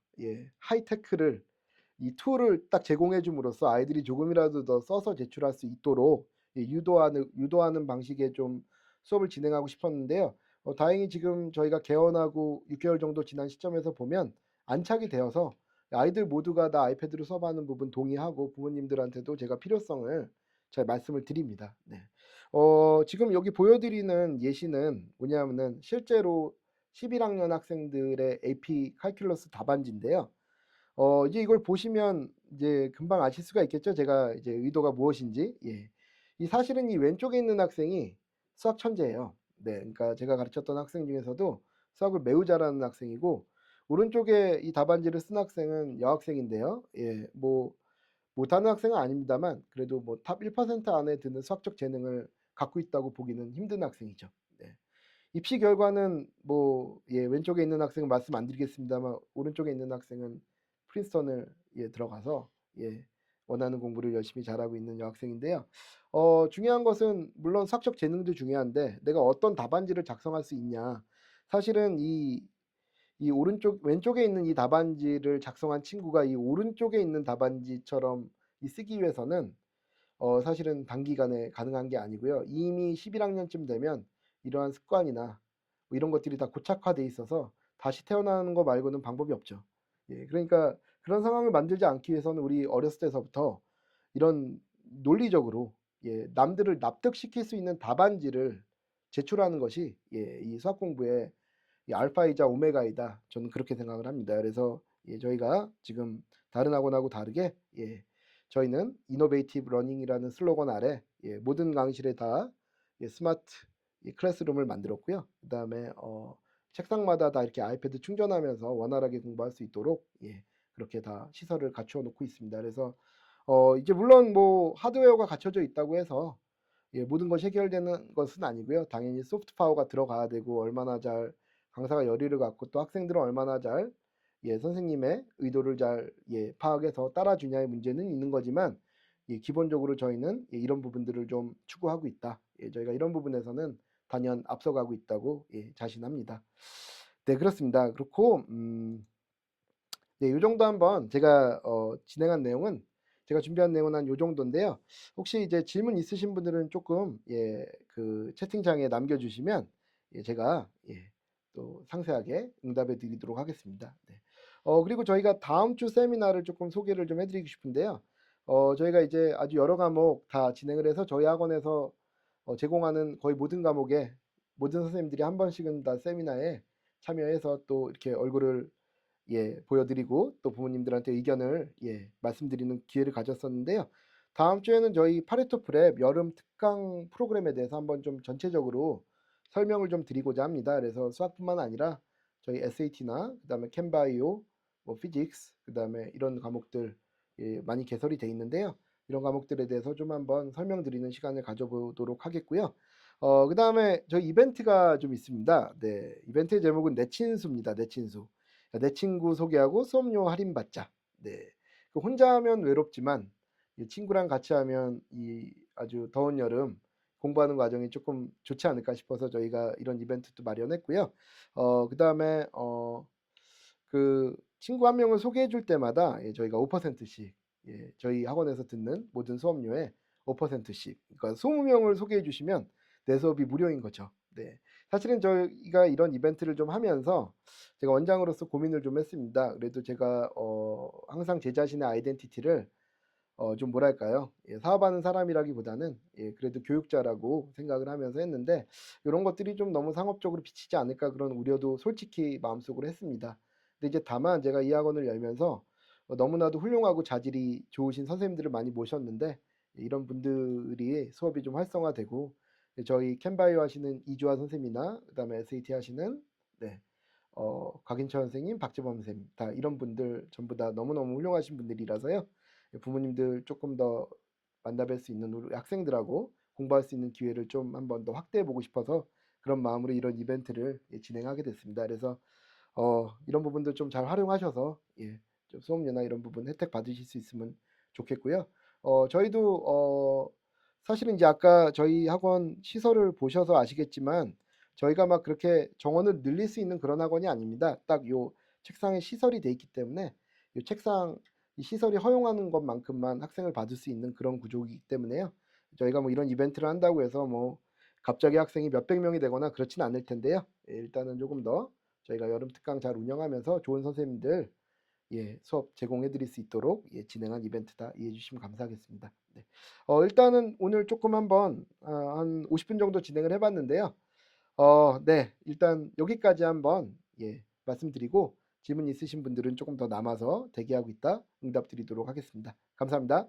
하이테크를 이 툴을 딱 제공해 줌으로써 아이들이 조금이라도 더 써서 제출할 수 있도록 유도하는 방식의 좀 수업을 진행하고 싶었는데요. 다행히 지금 저희가 개원하고 6개월 정도 지난 시점에서 보면 안착이 되어서 아이들 모두가 다 아이패드로 수업하는 부분 동의하고 부모님들한테도 제가 필요성을 잘 말씀을 드립니다. 네. 지금 여기 보여드리는 예시는 뭐냐면은 실제로 11학년 학생들의 AP 칼큘러스 답안지인데요. 이제 이걸 보시면 이제 금방 아실 수가 있겠죠. 제가 이제 의도가 무엇인지. 이 사실은 이 왼쪽에 있는 학생이 수학 천재예요. 네, 그러니까 제가 가르쳤던 학생 중에서도 수학을 매우 잘하는 학생이고 오른쪽에 이 답안지를 쓴 학생은 여학생인데요. 뭐 못하는 학생은 아닙니다만 그래도 뭐 탑 1% 안에 드는 수학적 재능을 갖고 있다고 보기는 힘든 학생이죠. 네. 입시 결과는 뭐 왼쪽에 있는 학생은 말씀 안 드리겠습니다만 오른쪽에 있는 학생은 프린스턴을 들어가서 원하는 공부를 열심히 잘하고 있는 여학생인데요. 중요한 것은 물론 수학적 재능도 중요한데 내가 어떤 답안지를 작성할 수 있냐. 사실은 이 왼쪽에 있는 이 답안지를 작성한 친구가 이 오른쪽에 있는 답안지처럼 쓰기 위해서는 사실은 단기간에 가능한 게 아니고요. 이미 11학년쯤 되면 이러한 습관이나 뭐 이런 것들이 다 고착화돼 있어서 다시 태어나는 거 말고는 방법이 없죠. 그러니까 그런 상황을 만들지 않기 위해서는 우리 어렸을 때서부터 이런 논리적으로 남들을 납득시킬 수 있는 답안지를 제출하는 것이 이 수학 공부의 이 알파이자 오메가이다. 저는 그렇게 생각을 합니다. 그래서 저희가 지금 다른 학원하고 다르게 저희는 이노베이티브 러닝이라는 슬로건 아래 모든 강의실에 다 스마트 클래스룸을 만들었고요. 그다음에 책상마다 다 이렇게 아이패드 충전하면서 원활하게 공부할 수 있도록 그렇게 다 시설을 갖추어 놓고 있습니다. 그래서 이제 물론 뭐 하드웨어가 갖춰져 있다고 해서 모든 것이 해결되는 것은 아니고요. 당연히 소프트 파워가 들어가야 되고 얼마나 잘 강사가 열의를 갖고 또 학생들은 얼마나 잘 선생님의 의도를 잘 파악해서 따라주냐의 문제는 있는 거지만 기본적으로 저희는 이런 부분들을 좀 추구하고 있다. 저희가 이런 부분에서는 단연 앞서가고 있다고 자신합니다. 네, 그렇습니다. 그렇고 네, 요 정도 한번 제가 진행한 내용은 제가 준비한 내용은 한 요 정도인데요. 혹시 이제 질문 있으신 분들은 조금 그 채팅창에 남겨주시면 제가 또 상세하게 응답해 드리도록 하겠습니다. 네. 그리고 저희가 다음 주 세미나를 조금 소개를 좀 해드리고 싶은데요. 저희가 이제 아주 여러 과목 다 진행을 해서 저희 학원에서 제공하는 거의 모든 과목에 모든 선생님들이 한 번씩은 다 세미나에 참여해서 또 이렇게 얼굴을 보여드리고 또 부모님들한테 의견을 말씀드리는 기회를 가졌었는데요. 다음 주에는 저희 파레토 프랩 여름 특강 프로그램에 대해서 한번 좀 전체적으로 설명을 좀 드리고자 합니다. 그래서 수학뿐만 아니라 저희 SAT나 그다음에 캠바이오, 뭐 피직스, 그다음에 이런 과목들 많이 개설이 돼 있는데요. 이런 과목들에 대해서 좀 한번 설명드리는 시간을 가져보도록 하겠고요. 그다음에 저희 이벤트가 좀 있습니다. 네, 이벤트의 제목은 내 친수입니다. 내 친수. 내 친구 소개하고 수업료 할인 받자. 네. 그 혼자 하면 외롭지만 이 친구랑 같이 하면 이 아주 더운 여름 공부하는 과정이 조금 좋지 않을까 싶어서 저희가 이런 이벤트도 마련했고요. 그다음에 그 친구 한 명을 소개해 줄 때마다 저희가 5%씩 예, 저희 학원에서 듣는 모든 수업료의 5%씩. 그러니까 20명을 소개해 주시면 내 수업이 무료인 거죠. 네. 사실은 저희가 이런 이벤트를 좀 하면서 제가 원장으로서 고민을 좀 했습니다. 그래도 제가 항상 제 자신의 아이덴티티를 좀 뭐랄까요? 예, 사업하는 사람이라기보다는 예, 그래도 교육자라고 생각을 하면서 했는데 이런 것들이 좀 너무 상업적으로 비치지 않을까 그런 우려도 솔직히 마음속으로 했습니다. 근데 이제 다만 제가 이 학원을 열면서 너무나도 훌륭하고 자질이 좋으신 선생님들을 많이 모셨는데 이런 분들이 수업이 좀 활성화되고 저희 캔바이오 하시는 이주아 선생님이나 그다음에 SAT 하시는 네, 곽인철 선생님, 박재범 선생님 다 이런 분들 전부 다 너무너무 훌륭하신 분들이라서요. 부모님들 조금 더 만나뵐 수 있는 우리 학생들하고 공부할 수 있는 기회를 좀 한번 더 확대해 보고 싶어서 그런 마음으로 이런 이벤트를 진행하게 됐습니다. 그래서 이런 부분도 좀 잘 활용하셔서 예, 좀 수업료나 이런 부분 혜택 받으실 수 있으면 좋겠고요. 저희도 사실은 이제 아까 저희 학원 시설을 보셔서 아시겠지만 저희가 막 그렇게 정원을 늘릴 수 있는 그런 학원이 아닙니다. 딱 요 책상에 시설이 돼 있기 때문에 이 책상 이 시설이 허용하는 것만큼만 학생을 받을 수 있는 그런 구조이기 때문에요. 저희가 뭐 이런 이벤트를 한다고 해서 뭐 갑자기 학생이 몇백 명이 되거나 그렇진 않을 텐데요. 예, 일단은 조금 더 저희가 여름 특강 잘 운영하면서 좋은 선생님들 예, 수업 제공해 드릴 수 있도록 예, 진행한 이벤트다 이해해 주시면 감사하겠습니다. 네. 일단은 오늘 조금 한번 한 50분 정도 진행을 해봤는데요. 네, 일단 여기까지 한번 예, 말씀드리고 질문 있으신 분들은 조금 더 남아서 대기하고 있다 응답 드리도록 하겠습니다. 감사합니다.